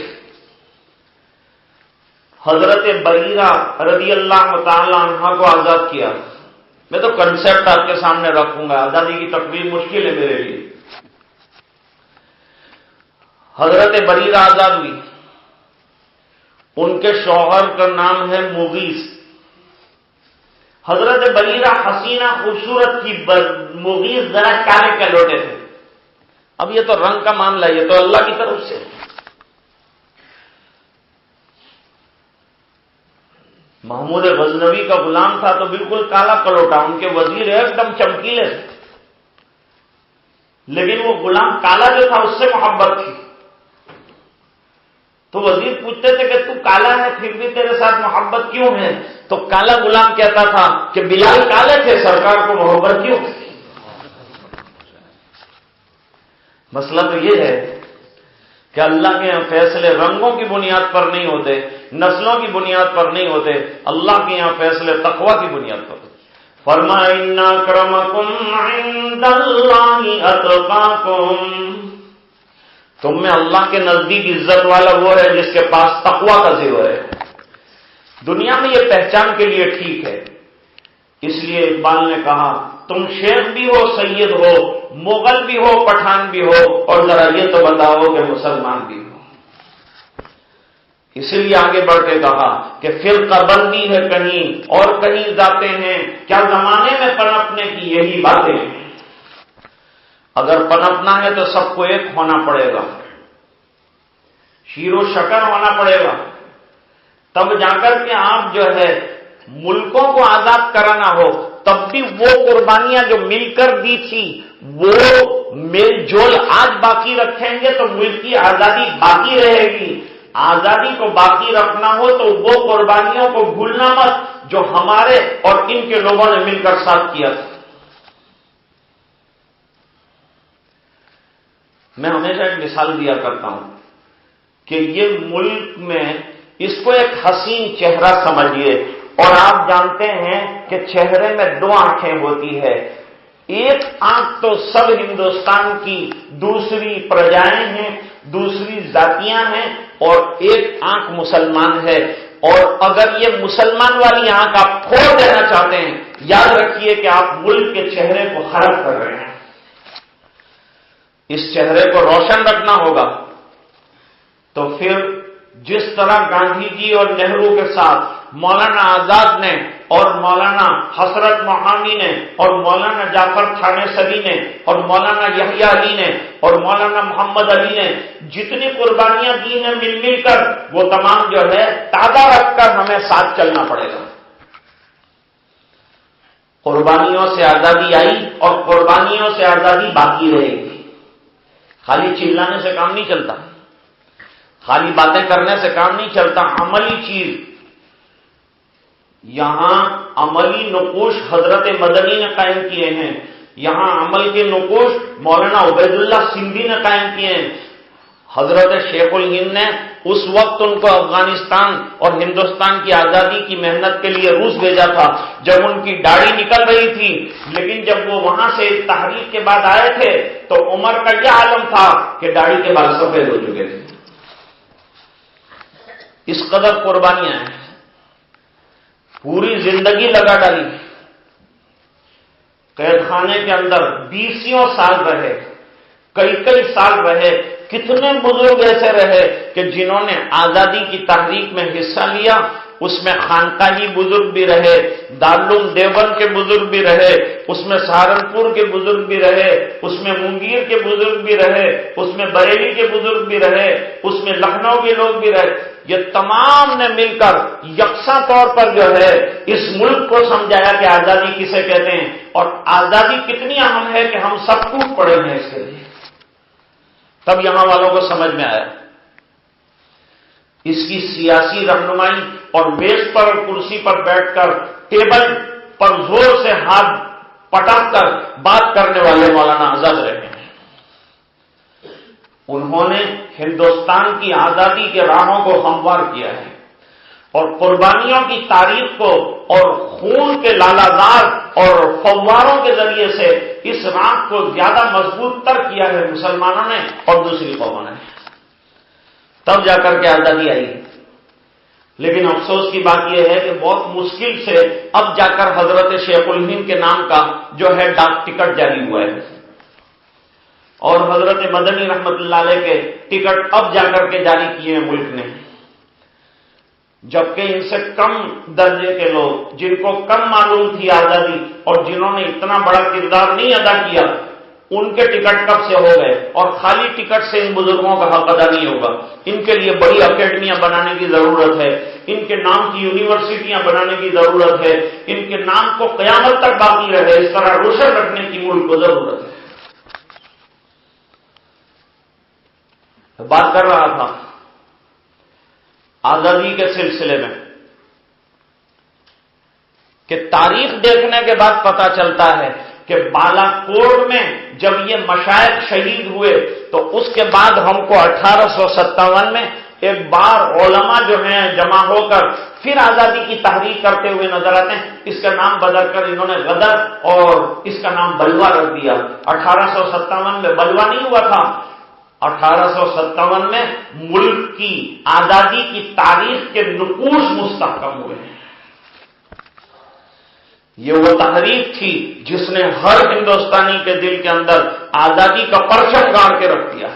حضرت بریرہ رضی اللہ تعالی عنہ کو آزاد کیا. میں تو کنسیپٹ آپ کے سامنے رکھوں گا، آزادی کی تقریر مشکل ہے میرے لیے. حضرت بریرہ آزاد ہوئی. ان کے شوہر کا نام ہے مغیث. حضرت بریرہ حسینہ خوبصورت تھی، مغیث ذرا کالے کلوٹے تھے. اب یہ تو رنگ کا معاملہ ہے، یہ تو اللہ کی طرف سے. محمود غزنوی کا غلام تھا تو بالکل کالا کلوٹا، ان کے وزیر ایک دم چمکیلے تھے، لیکن وہ غلام کالا جو تھا اس سے محبت تھی. تو وزیر پوچھتے تھے کہ تو کالا ہے پھر بھی تیرے ساتھ محبت کیوں ہے؟ تو کالا غلام کہتا تھا کہ بلال کالے تھے، سرکار کو محبت کیوں؟ مسئلہ تو یہ ہے کہ اللہ کے یہاں فیصلے رنگوں کی بنیاد پر نہیں ہوتے، نسلوں کی بنیاد پر نہیں ہوتے. اللہ کے یہاں فیصلے تقویٰ کی بنیاد پر ہوتے. فرمایا ان اکرمکم عند اللہ اتقاکم، تم میں اللہ کے نزدیک عزت والا وہ ہے جس کے پاس تقویٰ کا زیور ہے. دنیا میں یہ پہچان کے لیے ٹھیک ہے. اس لیے اقبال نے کہا تم شیخ بھی ہو، سید ہو، مغل بھی ہو، پٹھان بھی ہو، اور ذرا یہ تو بتاؤ کہ مسلمان بھی ہو. اسی لیے آگے بڑھ کے کہا کہ فرقہ بندی ہے کہیں اور کہیں جاتے ہیں، کیا زمانے میں پنپنے کی یہی باتیں ہیں. اگر پنپنا ہے تو سب کو ایک ہونا پڑے گا، شیر و شکر ہونا پڑے گا، تب جا کر کے آپ جو ہے ملکوں کو آزاد کرانا ہو. تب بھی وہ قربانیاں جو مل کر دی تھی وہ میل جول آج باقی رکھیں گے تو ملک کی آزادی باقی رہے گی. آزادی کو باقی رکھنا ہو تو وہ قربانیوں کو بھولنا مت جو ہمارے اور ان کے لوگوں نے مل کر ساتھ کیا تھا. میں ہمیشہ ایک مثال دیا کرتا ہوں کہ یہ ملک میں اس کو ایک حسین چہرہ سمجھیے، اور آپ جانتے ہیں کہ چہرے میں دو آنکھیں ہوتی ہے. ایک آنکھ تو سب ہندوستان کی دوسری پرجائیں ہیں، دوسری ذاتیاں ہیں، اور ایک آنکھ مسلمان ہے. اور اگر یہ مسلمان والی آنکھ آپ کھول دینا چاہتے ہیں، یاد رکھیے کہ آپ ملک کے چہرے کو خراب کر رہے ہیں. اس چہرے کو روشن رکھنا ہوگا. تو پھر جس طرح گاندھی جی اور نہرو کے ساتھ مولانا آزاد نے اور مولانا حسرت موہانی نے اور مولانا جعفر تھانے سری نے اور مولانا یحییٰ علی نے اور مولانا محمد علی نے جتنی قربانیاں دی ہیں مل مل کر، وہ تمام جو ہے تازہ رکھ کر ہمیں ساتھ چلنا پڑے گا. قربانیوں سے آزادی آئی اور قربانیوں سے آزادی باقی رہے گی. خالی چلانے سے کام نہیں چلتا، خالی باتیں کرنے سے کام نہیں چلتا. عملی چیز یہاں عملی نقوش حضرت مدنی نے قائم کیے ہیں. یہاں عمل کے نقوش مولانا عبید اللہ سندھی نے قائم کیے ہیں. حضرت شیخ الہند نے اس وقت ان کو افغانستان اور ہندوستان کی آزادی کی محنت کے لیے روس بھیجا تھا جب ان کی داڑھی نکل رہی تھی. لیکن جب وہ وہاں سے تحریک کے بعد آئے تھے تو عمر کا یہ عالم تھا کہ داڑھی کے بال سفید ہو چکے تھے. اس قدر قربانیاں ہیں، پوری زندگی لگا ڈالی. قید خانے کے اندر 20 سال رہے، کئی سال رہے. کتنے بزرگ ایسے رہے کہ جنہوں نے آزادی کی تحریک میں حصہ لیا. اس میں خانقاہی بزرگ بھی رہے، دارالعلوم دیوبند کے بزرگ بھی رہے، اس میں سہارنپور کے بزرگ بھی رہے، اس میں مونگیر کے بزرگ بھی رہے، اس میں بریلی کے بزرگ بھی رہے، اس میں لکھنؤ کے لوگ بھی رہے. یہ تمام نے مل کر یکساں طور پر جو ہے اس ملک کو سمجھایا کہ آزادی کسے کہتے ہیں اور آزادی کتنی اہم ہے کہ ہم سب ٹوٹ پڑے ہیں اس کے لیے. تب یہاں والوں کو سمجھ میں آیا اس کی سیاسی رہنمائی اور میز پر اور کرسی پر بیٹھ کر ٹیبل پر زور سے ہاتھ پٹک کر بات کرنے والے مولانا آزاد رہے ہیں. انہوں نے ہندوستان کی آزادی کے راہوں کو ہموار کیا ہے اور قربانیوں کی تاریخ کو اور خون کے لالازار اور فواروں کے ذریعے سے اس راہ کو زیادہ مضبوط تر کیا ہے مسلمانوں نے اور دوسری قوموں نے. تب جا کر کے آزادی آئی. لیکن افسوس کی بات یہ ہے کہ بہت مشکل سے اب جا کر حضرت شیخ الہند کے نام کا جو ہے ڈاک ٹکٹ جاری ہوا ہے اور حضرت مدنی رحمت اللہ علیہ کے ٹکٹ اب جا کر کے جاری کیے ہیں ملک نے. جبکہ ان سے کم درجے کے لوگ جن کو کم معلوم تھی آزادی اور جنہوں نے اتنا بڑا کردار نہیں ادا کیا ان کے ٹکٹ کب سے ہو گئے اور خالی ٹکٹ سے ان بزرگوں کا حق ادا نہیں ہوگا. ان کے لیے بڑی اکیڈمیاں بنانے کی ضرورت ہے, ان کے نام کی یونیورسٹیاں بنانے کی ضرورت ہے, ان کے نام کو قیامت تک باقی رہے اس طرح روشن رکھنے کی ملک کو ضرورت ہے. بات کر رہا تھا آزادی کے سلسلے میں کہ تاریخ دیکھنے کے بعد پتہ چلتا ہے کہ بالا کوٹ میں جب یہ مشائخ شہید ہوئے تو اس کے بعد ہم کو 1857 میں ایک بار علماء جو ہیں جمع ہو کر پھر آزادی کی تحریک کرتے ہوئے نظر آتے ہیں. اس کا نام بدل کر انہوں نے غدر اور اس کا نام بلوا رکھ دیا. 1857 میں بلوا نہیں ہوا تھا, 1857 میں ملک کی آزادی کی تاریخ کے نقوش مستحکم ہوئے ہیں. یہ وہ تحریک تھی جس نے ہر ہندوستانی کے دل کے اندر آزادی کا پرچم گاڑ کے رکھ دیا,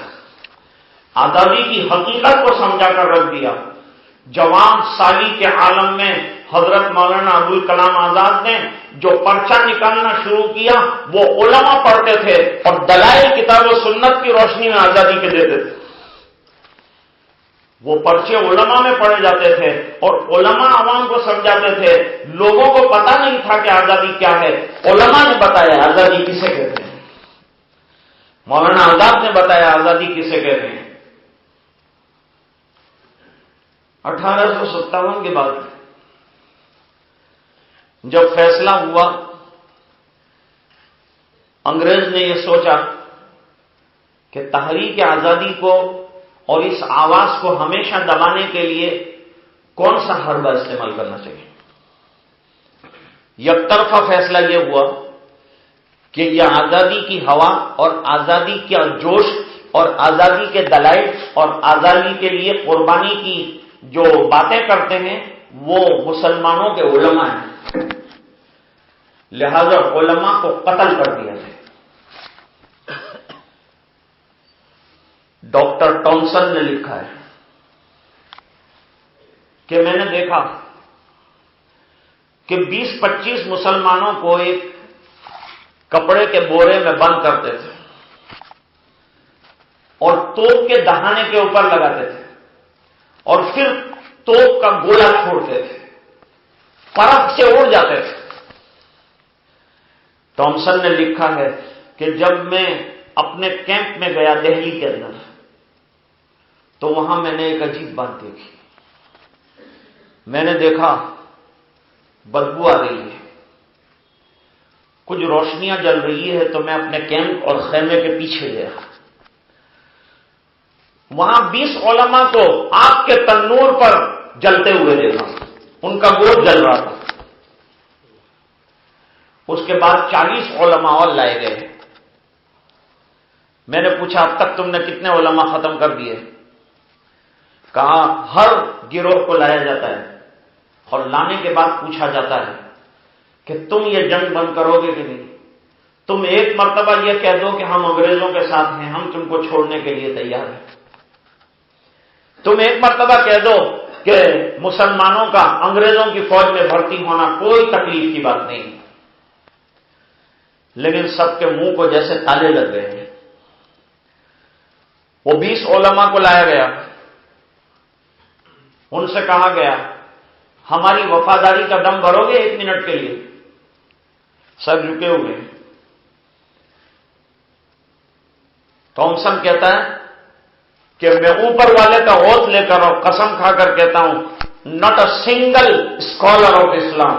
آزادی کی حقیقت کو سمجھا کر رکھ دیا. جوان سالی کے عالم میں حضرت مولانا ابوالکلام آزاد نے جو پرچہ نکالنا شروع کیا وہ علماء پڑھتے تھے اور دلائل کتاب و سنت کی روشنی میں آزادی کے دیتے تھے. وہ پرچے علماء میں پڑھے جاتے تھے اور علماء عوام کو سمجھاتے تھے. لوگوں کو پتہ نہیں تھا کہ آزادی کیا ہے, علماء نے بتایا آزادی کسے کہتے ہیں. مولانا آزاد نے بتایا آزادی کسے کہتے ہیں. 1857 کے بعد جب فیصلہ ہوا, انگریز نے یہ سوچا کہ تحریک آزادی کو اور اس آواز کو ہمیشہ دبانے کے لیے کون سا حربہ استعمال کرنا چاہیے. یک طرفہ فیصلہ یہ ہوا کہ یہ آزادی کی ہوا اور آزادی کا جوش اور آزادی کے دلائل اور آزادی کے لیے قربانی کی جو باتیں کرتے ہیں وہ مسلمانوں کے علماء ہیں, لہذا علماء کو قتل کر دیا جائے. ڈاکٹر ٹامسن نے لکھا ہے کہ میں نے دیکھا کہ 20-25 مسلمانوں کو ایک کپڑے کے بورے میں بند کرتے تھے اور توپ کے دہانے کے اوپر لگاتے تھے اور پھر توپ کا گولا چھوڑتے تھے, پرکھ سے اڑ جاتے تھے. ٹامسن نے لکھا ہے کہ جب میں اپنے کیمپ میں گیا دہلی کے اندر تو وہاں میں نے ایک عجیب بات دیکھی. میں نے دیکھا بدبو آ رہی ہے, کچھ روشنیاں جل رہی ہے, تو میں اپنے کیمپ اور خیمے کے پیچھے گیا. وہاں 20 علماء کو آگ کے تنور پر جلتے ہوئے دیکھا, ان کا گوشت جل رہا تھا. اس کے بعد 40 علماء اور لائے گئے. میں نے پوچھا اب تک تم نے کتنے علماء ختم کر دیے؟ کہا ہر گروہ کو لایا جاتا ہے اور لانے کے بعد پوچھا جاتا ہے کہ تم یہ جنگ بند کرو گے کہ نہیں. تم ایک مرتبہ یہ کہہ دو کہ ہم انگریزوں کے ساتھ ہیں, ہم تم کو چھوڑنے کے لیے تیار ہیں. تم ایک مرتبہ کہہ دو کہ مسلمانوں کا انگریزوں کی فوج میں بھرتی ہونا کوئی تکلیف کی بات نہیں. لیکن سب کے منہ کو جیسے تالے لگ گئے ہیں. وہ 20 علماء کو لایا گیا, ان سے کہا گیا ہماری وفاداری کا دم بھرو گے 1 منٹ کے لیے؟ سر جھکے ہوئے. تھامسن کہتا ہے کہ میں اوپر والے کا اوتھ لے کر اور قسم کھا کر کہتا ہوں not a single scholar of Islam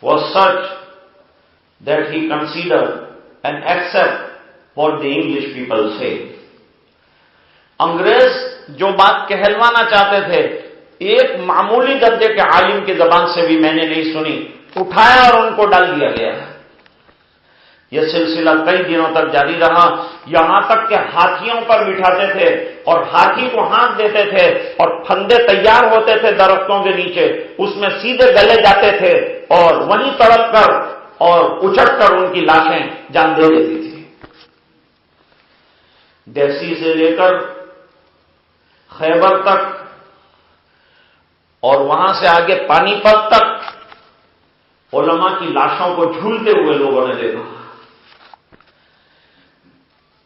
was such that he considered and accept what the English people say. انگریز جو بات کہلوانا چاہتے تھے ایک معمولی درجے کے عالم کی زبان سے بھی میں نے نہیں سنی، اٹھایا اور ان کو ڈال دیا گیا. یہ سلسلہ کئی دنوں تک جاری رہا، یہاں تک کہ ہاتھیوں پر بٹھاتے تھے اور ہاتھی کو ہانک دیتے تھے اور پھندے تیار ہوتے تھے درختوں کے نیچے، اس میں سیدھے گلے جاتے تھے اور وہیں تڑپ کر اور اچھٹ کر ان کی لاشیں جان دے دیتی تھی. دیسی سے لے کر خیبر تک اور وہاں سے آگے پانی پت تک علماء کی لاشوں کو جھولتے ہوئے لوگوں نے دیکھا.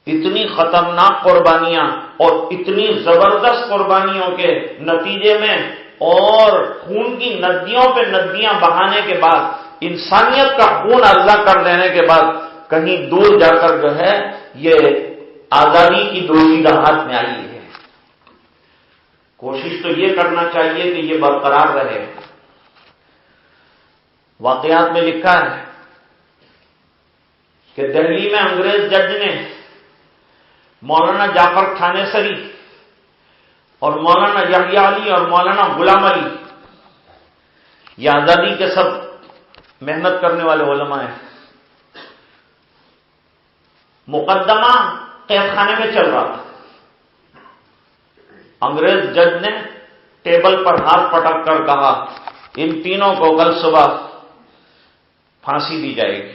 اتنی خطرناک قربانیاں اور اتنی زبردست قربانیوں کے نتیجے میں اور خون کی ندیوں پہ ندیاں بہانے کے بعد، انسانیت کا خون اللہ کر دینے کے بعد کہیں دور جا کر جو ہے یہ آزادی کی دوشیدہ ہاتھ میں آئی ہے. کوشش تو یہ کرنا چاہیے کہ یہ برقرار رہے. واقعات میں لکھا ہے کہ دہلی میں انگریز جج نے مولانا جعفر تھانیسری اور مولانا یحییٰ علی اور مولانا غلام علی، یہ آزادی کے سب محنت کرنے والے علماء ہیں، مقدمہ قید خانے میں چل رہا تھا. انگریز جج نے ٹیبل پر ہاتھ پٹک کر کہا ان تینوں کو کل صبح پھانسی دی جائے گی.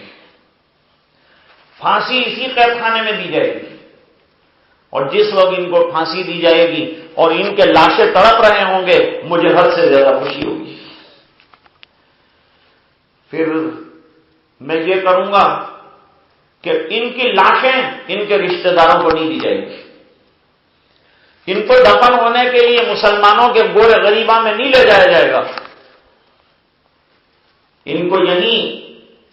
پھانسی اسی قید خانے میں دی جائے گی، اور جس وقت ان کو پھانسی دی جائے گی اور ان کے لاشیں تڑپ رہے ہوں گے مجھے حد سے زیادہ خوشی ہوگی. پھر میں یہ کروں گا کہ ان کی لاشیں ان کے رشتہ داروں کو نہیں دی جائے گی. ان کو دفن ہونے کے لیے مسلمانوں کے گورے غریبہ میں نہیں لے جایا جائے گا، ان کو یہیں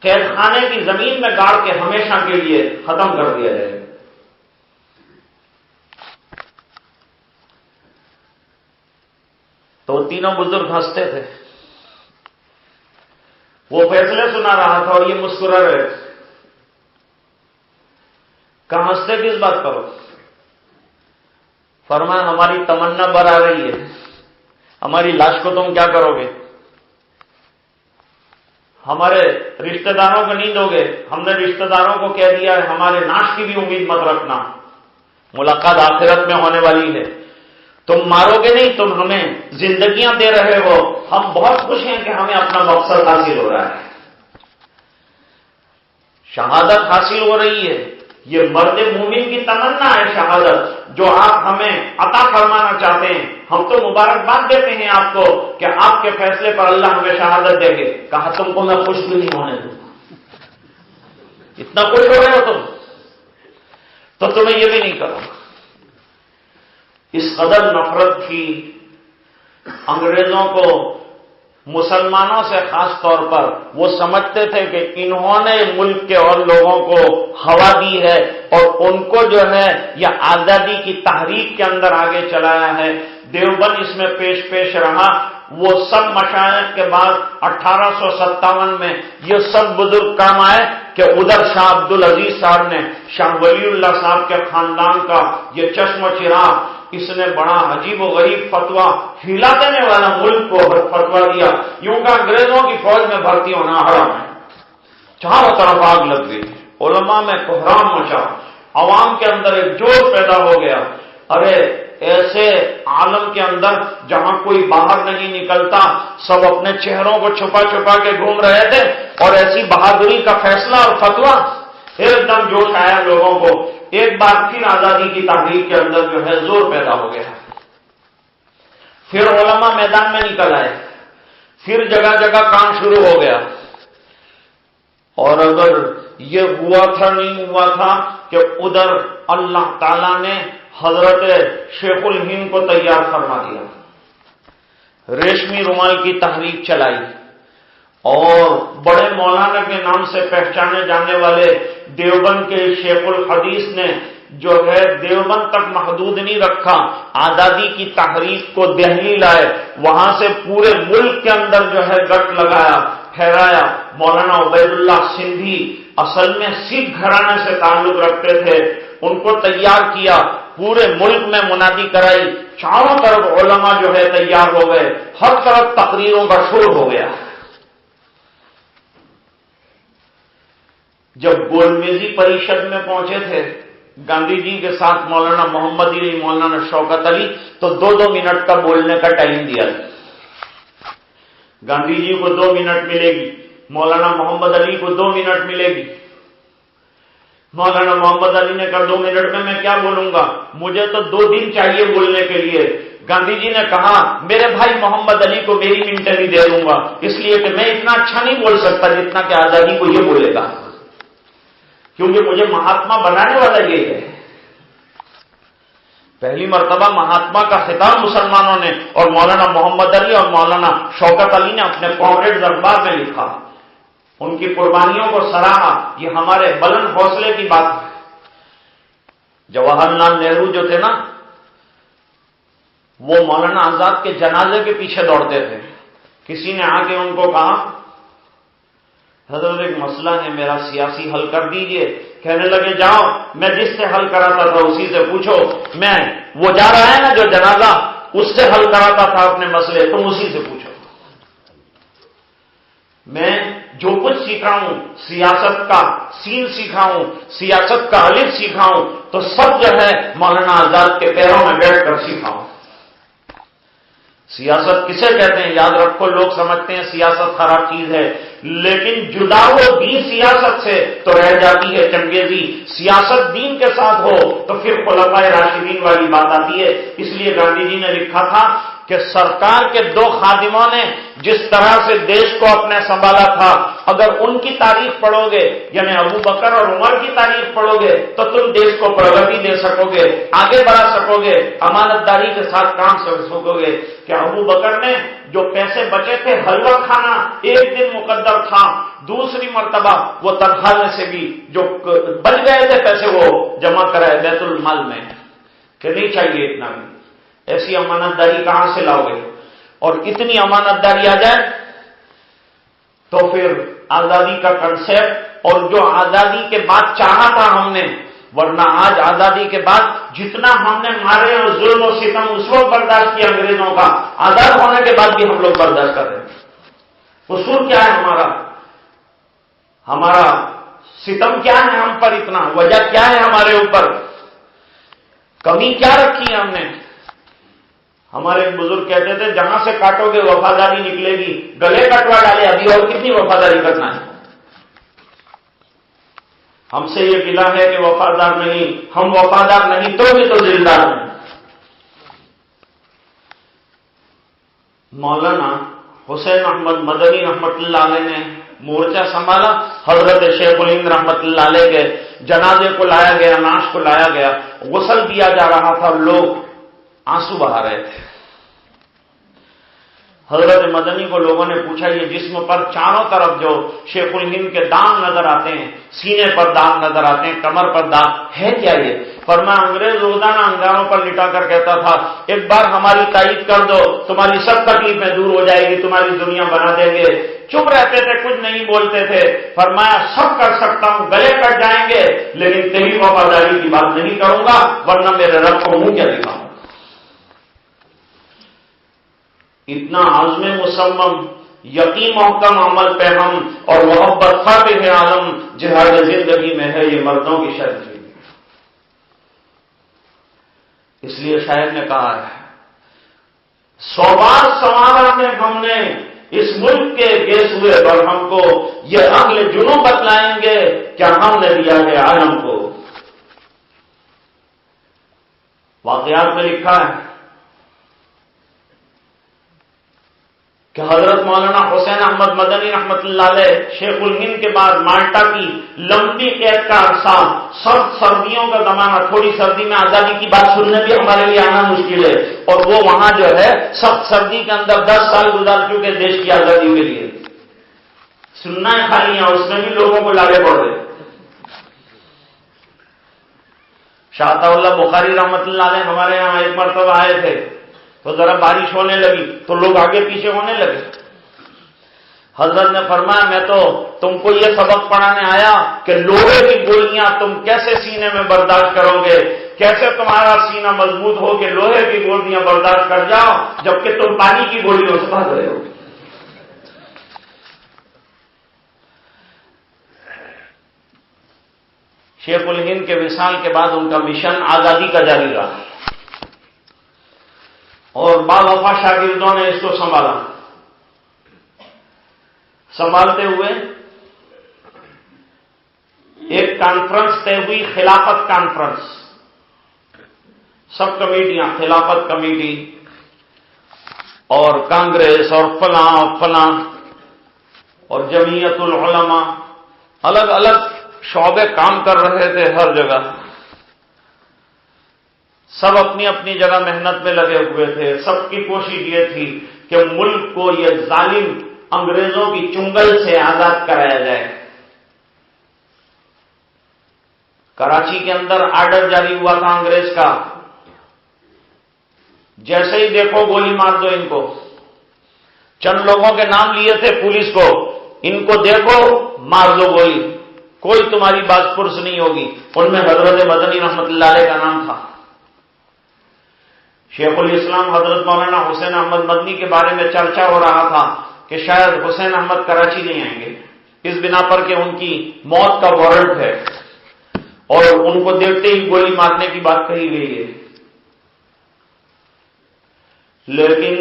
قید خانے کی زمین میں گاڑ کے ہمیشہ کے لیے ختم کر دیا جائے گا. تو تینوں بزرگ ہنستے تھے. وہ فیصلے سنا رہا تھا اور یہ مسکرا رہے تھے. کہاں ہنستے کس بات پر؟ فرمایا ہماری تمنا بر آ رہی ہے، ہماری لاش کو تم کیا کرو گے؟ ہمارے رشتہ داروں کو نہیں دو گے؟ ہم نے رشتہ داروں کو کہہ دیا ہے ہمارے ناش کی بھی امید مت رکھنا، ملاقات آخرت میں ہونے والی ہے. تم مارو گے نہیں، تم ہمیں زندگیاں دے رہے ہو، ہم بہت خوش ہیں کہ ہمیں اپنا مقصد حاصل ہو رہا ہے. شہادت حاصل ہو رہی ہے، یہ مرد مومن کی تمنا ہے شہادت جو آپ ہمیں عطا فرمانا چاہتے ہیں. ہم تو مبارکباد دیتے ہیں آپ کو کہ آپ کے فیصلے پر اللہ ہمیں شہادت دے گے. کہا تم کو میں خوش بھی نہیں ہونے دوں، اتنا خوش ہو رہے ہو تم تو تمہیں یہ بھی نہیں کرو. اس قدر نفرت تھی انگریزوں کو مسلمانوں سے. خاص طور پر وہ سمجھتے تھے کہ انہوں نے ملک کے اور لوگوں کو ہوا دی ہے اور ان کو جو ہے یہ آزادی کی تحریک کے اندر آگے چلایا ہے. دیوبند اس میں پیش رہا. وہ سب مشائخ کے بعد 1857 میں یہ سب بزرگ کام آئے کہ ادھر شاہ عبدالعزیز صاحب نے شاہ ولی اللہ صاحب کے خاندان کا یہ چشم و چراغ، اس نے بڑا عجیب و غریب فتویٰ، ہلا دینے والا ملک کو فتویٰ دیا یوں کہ انگریزوں کی فوج میں بھرتی ہونا حرام ہے. چاروں طرف آگ لگ گئی، علماء میں کوہرام مچا، عوام کے اندر ایک جوش پیدا ہو گیا. ارے ایسے عالم کے اندر جہاں کوئی باہر نہیں نکلتا، سب اپنے چہروں کو چھپا چھپا کے گھوم رہے تھے اور ایسی بہادری کا فیصلہ اور فتویٰ. ایک دم جوش آیا لوگوں کو. ایک بار پھر آزادی کی تحریک کے اندر جو ہے زور پیدا ہو گیا. پھر علماء میدان میں نکل آئے، پھر جگہ جگہ کام شروع ہو گیا. اور اگر یہ ہوا تھا نہیں ہوا تھا کہ ادھر اللہ تعالیٰ نے حضرت شیخ الہند کو تیار فرما دیا. ریشمی رومال کی تحریک چلائی، اور بڑے مولانا کے نام سے پہچانے جانے والے دیوبند کے شیخ الحدیث نے جو ہے دیوبند تک محدود نہیں رکھا، آزادی کی تحریک کو دہلی لائے، وہاں سے پورے ملک کے اندر جو ہے گٹ لگایا، پھیلایا۔ مولانا عبید اللہ سندھی اصل میں سکھ گھرانے سے تعلق رکھتے تھے، ان کو تیار کیا، پورے ملک میں منادی کرائی، چاروں طرف علماء جو ہے تیار ہو گئے، ہر طرف تقریروں کا شور ہو گیا۔ جب گول میزی پریشد میں پہنچے تھے گاندھی جی کے ساتھ مولانا محمد علی، مولانا شوکت علی، تو 2 منٹ کا بولنے کا ٹائم دیا۔ گاندھی جی کو 2 منٹ ملے گی، مولانا محمد علی کو 2 منٹ ملے گی۔ مولانا محمد علی نے کہا 2 منٹ میں کیا بولوں گا، مجھے تو 2 دن چاہیے بولنے کے لیے۔ گاندھی جی نے کہا میرے بھائی محمد علی کو میری منٹیں بھی دے دوں گا، اس لیے کہ میں اتنا اچھا نہیں بول سکتا جتنا کہ آزادی کو یہ بولے گا، کیونکہ مجھے مہاتما بنانے والا یہ ہے۔ پہلی مرتبہ مہاتما کا خطاب مسلمانوں نے اور مولانا محمد علی اور مولانا شوکت علی نے اپنے کانگریس اخبار میں لکھا، ان کی قربانیوں کو سراہا، یہ ہمارے بلند حوصلے کی بات ہے۔ جواہر لال نہرو جو تھے نا، وہ مولانا آزاد کے جنازے کے پیچھے دوڑتے تھے۔ کسی نے آ کے ان کو کہا حضرت ایک مسئلہ ہے میرا، سیاسی حل کر دیجئے۔ کہنے لگے جاؤ، میں جس سے حل کراتا تھا اسی سے پوچھو، میں وہ جا رہا ہے نا جو جنازہ، اس سے حل کراتا تھا اپنے مسئلے، تم اسی سے پوچھو۔ میں جو کچھ سیکھا ہوں سیاست کا سین سیکھا ہوں، سیاست کا الف سیکھا ہوں، تو سب جو ہے مولانا آزاد کے پیروں میں بیٹھ کر سیکھا ہوں۔ سیاست کسے کہتے ہیں یاد رکھو، لوگ سمجھتے ہیں سیاست خراب چیز ہے، لیکن جدا ہو دین سیاست سے تو رہ جاتی ہے چنگیزی۔ سیاست دین کے ساتھ ہو تو پھر خلفائے راشدین والی بات آتی ہے۔ اس لیے گاندھی جی نے لکھا تھا کہ سرکار کے 2 خادموں نے جس طرح سے دیش کو اپنے سنبھالا تھا، اگر ان کی تاریخ پڑھو گے، یعنی ابو بکر اور عمر کی تاریخ پڑھو گے، تو تم دیش کو پرگتی دے سکو گے، آگے بڑھا سکو گے، امانت داری کے ساتھ کام کر سکو گے۔ کہ ابو بکر نے جو پیسے بچے تھے حلوہ کھانا 1 دن مقدر تھا، دوسری مرتبہ وہ تنخواہ سے بھی جو بچ گئے تھے پیسے وہ جمع کرائے بیت المال میں، کہ نہیں چاہیے اتنا بھی۔ ایسی امانت داری کہاں سے لاؤ گے؟ اور اتنی امانت داری آ جائے تو پھر آزادی کا کنسیپٹ، اور جو آزادی کے بعد چاہا تھا ہم نے، ورنہ آج آزادی کے بعد جتنا ہم نے مارے اور ظلم و ستم اس وقت برداشت کیا انگریزوں کا، آزاد ہونے کے بعد بھی ہم لوگ برداشت کر رہے ہیں۔ قصور کیا ہے ہمارا ستم کیا ہے ہم پر، اتنا وجہ کیا ہے ہمارے اوپر، کمی کیا رکھی ہے ہم نے؟ ہمارے ایک بزرگ کہتے تھے جہاں سے کاٹو گے وفاداری نکلے گی، گلے کٹوا ڈالے، ابھی اور کتنی وفاداری کرنا ہے؟ ہم سے یہ گلا ہے کہ وفادار نہیں، ہم وفادار نہیں تو بھی تو ذمہ ہیں۔ مولانا حسین احمد مدنی رحمت اللہ علیہ نے مورچہ سنبھالا، حضرت شیخ الہند رحمت اللہ علیہ کے جنازے کو لایا گیا، نعش کو لایا گیا، غسل دیا جا رہا تھا، لوگ آنسو بہا رہے تھے۔ حضرت مدنی کو لوگوں نے پوچھا یہ جسم پر چاروں طرف جو شیخ الہند کے داغ نظر آتے ہیں، سینے پر داغ نظر آتے ہیں، کمر پر داغ ہے کیا یہ؟ فرمایا انگریز روزانہ انگاروں پر لٹا کر کہتا تھا ایک بار ہماری تائید کر دو، تمہاری سب تکلیفیں دور ہو جائے گی، تمہاری دنیا بنا دیں گے۔ چپ رہتے تھے، کچھ نہیں بولتے تھے۔ فرمایا سب کر سکتا ہوں، گلے کٹ جائیں گے، لیکن تیری وفاداری کی بات نہیں کروں گا، ورنہ میرے رب کو منہ کیا دکھاؤں۔ اتنا عزم مصمم، یقین محکم عمل پہ ہم، اور محبت خاطر عالم جہاد زندگی میں ہے یہ مردوں کی شرط۔ اس لیے شاعر نے کہا ہے 100 بار سنوارا ہے ہم نے اس ملک کے گیس ہوئے برہم کو، یہ اہل جنوں بتلائیں گے کیا ہم نے دیا ہے عالم کو۔ واقعات میں لکھا ہے کہ حضرت مولانا حسین احمد مدنی رحمۃ اللہ علیہ شیخ الہند کے بعد مالٹا کی لمبی قید کا عرصہ، سخت سردیوں کا زمانہ، تھوڑی سردی میں آزادی کی بات سننے بھی ہمارے لیے آنا مشکل ہے، اور وہ وہاں جو ہے سخت سردی کے اندر 10 سال گزار چکے دیش کی آزادی کے لیے، سننا ہے خالی یہاں، اس میں بھی لوگوں کو لاگے پڑ رہے۔ شاہ عطا اللہ بخاری رحمۃ اللہ علیہ ہمارے یہاں ایک مرتبہ آئے تھے، تو ذرا بارش ہونے لگی تو لوگ آگے پیچھے ہونے لگے۔ حضرت نے فرمایا میں تو تم کو یہ سبق پڑھانے آیا کہ لوہے کی گولیاں تم کیسے سینے میں برداشت کرو گے، کیسے تمہارا سینہ مضبوط ہو کہ لوہے کی گولیاں برداشت کر جاؤ جبکہ تم پانی کی گولیوں سے بھاگ رہے ہو۔ شیخ الہند کے وصال کے بعد ان کا مشن آزادی کا جاری رہا، اور باوفا شاگردوں نے اس کو سنبھالتے ہوئے ایک کانفرنس طے ہوئی، خلافت کانفرنس، سب کمیٹیاں، خلافت کمیٹی اور کانگریس اور فلاں اور جمعیت العلماء، الگ الگ شعبے کام کر رہے تھے ہر جگہ، سب اپنی اپنی جگہ محنت میں لگے ہوئے تھے۔ سب کی کوشش یہ تھی کہ ملک کو یہ ظالم انگریزوں کی چنگل سے آزاد کرایا جائے۔ کراچی کے اندر آرڈر جاری ہوا تھا انگریز کا، جیسے ہی دیکھو گولی مار دو ان کو۔ چند لوگوں کے نام لیے تھے پولیس کو، ان کو دیکھو مار دو گولی، کوئی تمہاری بات پرس نہیں ہوگی۔ ان میں حضرت مدنی رحمۃ اللہ علیہ کا نام تھا۔ شیخ الاسلام حضرت مولانا حسین احمد مدنی کے بارے میں چرچا ہو رہا تھا کہ شاید حسین احمد کراچی نہیں آئیں گے، اس بنا پر کہ ان کی موت کا وارنٹ ہے اور ان کو دیکھتے ہی گولی مارنے کی بات کہی گئی ہے۔ لیکن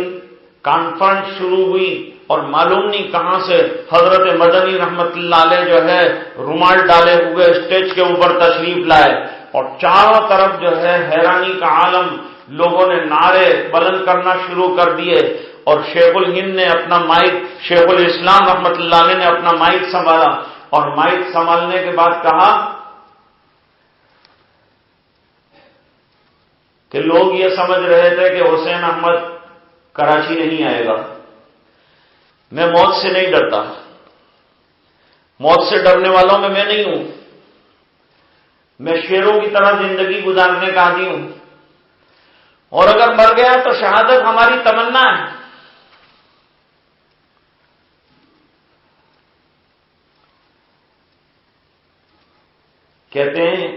کانفرنس شروع ہوئی اور معلوم نہیں کہاں سے حضرت مدنی رحمت اللہ علیہ جو ہے رومال ڈالے ہوئے اسٹیج کے اوپر تشریف لائے، اور چاروں طرف جو ہے حیرانی کا عالم، لوگوں نے نعرے بلند کرنا شروع کر دیے، اور شیخ الہند نے اپنا مائک، شیخ الاسلام رحمت اللہ علیہ نے اپنا مائک سنبھالا، اور مائک سنبھالنے کے بعد کہا کہ لوگ یہ سمجھ رہے تھے کہ حسین احمد کراچی نہیں آئے گا۔ میں موت سے نہیں ڈرتا، موت سے ڈرنے والوں میں نہیں ہوں، میں شیروں کی طرح زندگی گزارنے کا عادی ہوں، اور اگر مر گیا تو شہادت ہماری تمنا ہے۔ کہتے ہیں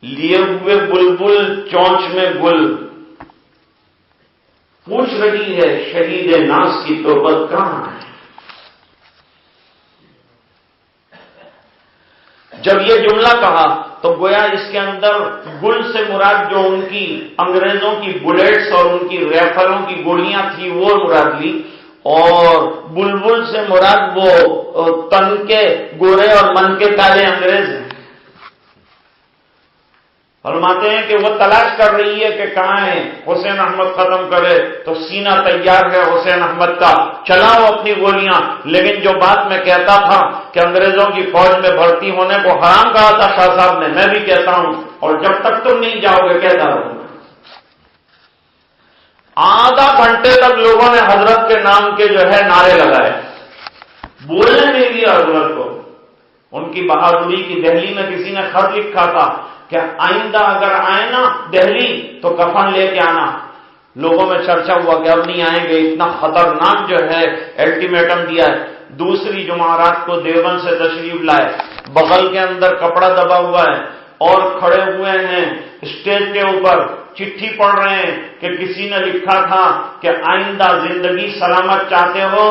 لیے ہوئے بلبل چونچ میں گل، پوچھ رہی ہے شہید ناز کی توبت کہاں ہے۔ جب یہ جملہ کہا تو گویا اس کے اندر گل سے مراد جو ان کی انگریزوں کی بلیٹس اور ان کی ریفلوں کی گولیاں تھی وہ مراد لی، اور بلبل سے مراد وہ تن کے گورے اور من کے کالے انگریز ہیں۔ فرماتے ہیں کہ وہ تلاش کر رہی ہے کہ کہاں ہے حسین احمد ختم کرے، تو سینہ تیار ہے حسین احمد کا، چلاؤ اپنی گولیاں۔ لیکن جو بات میں کہتا تھا کہ انگریزوں کی فوج میں بھرتی ہونے کو حرام کہا تھا شاہ صاحب نے، میں بھی کہتا ہوں، اور جب تک تم نہیں جاؤ گے کہتا رہوں گا۔ آدھا گھنٹے تک لوگوں نے حضرت کے نام کے جو ہے نعرے لگائے، بولنے نہیں دیا حضرت کو۔ ان کی بہادری کی دہلی میں کسی نے خط لکھا تھا کہ آئندہ اگر آئے نا دہلی تو کفن لے کے آنا۔ لوگوں میں چرچا ہوا کہ اب نہیں آئیں گے، اتنا خطرناک جو ہے الٹیمیٹم دیا ہے۔ دوسری جمعرات کو دیوبند سے تشریف لائے، بغل کے اندر کپڑا دبا ہوا ہے اور کھڑے ہوئے ہیں اسٹیج کے اوپر، چٹھی پڑھ رہے ہیں کہ کسی نے لکھا تھا کہ آئندہ زندگی سلامت چاہتے ہو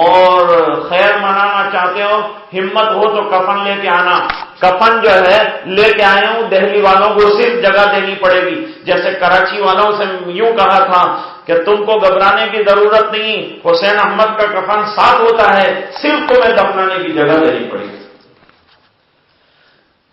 اور خیر منانا چاہتے ہو، ہمت ہو تو کفن لے کے آنا۔ کفن جو ہے لے کے آئے ہوں، دہلی والوں کو صرف جگہ دینی پڑے گی۔ جیسے کراچی والوں سے یوں کہا تھا کہ تم کو گھبرانے کی ضرورت نہیں، حسین احمد کا کفن ساتھ ہوتا ہے، صرف تمہیں دفنانے کی جگہ دینی پڑے گی۔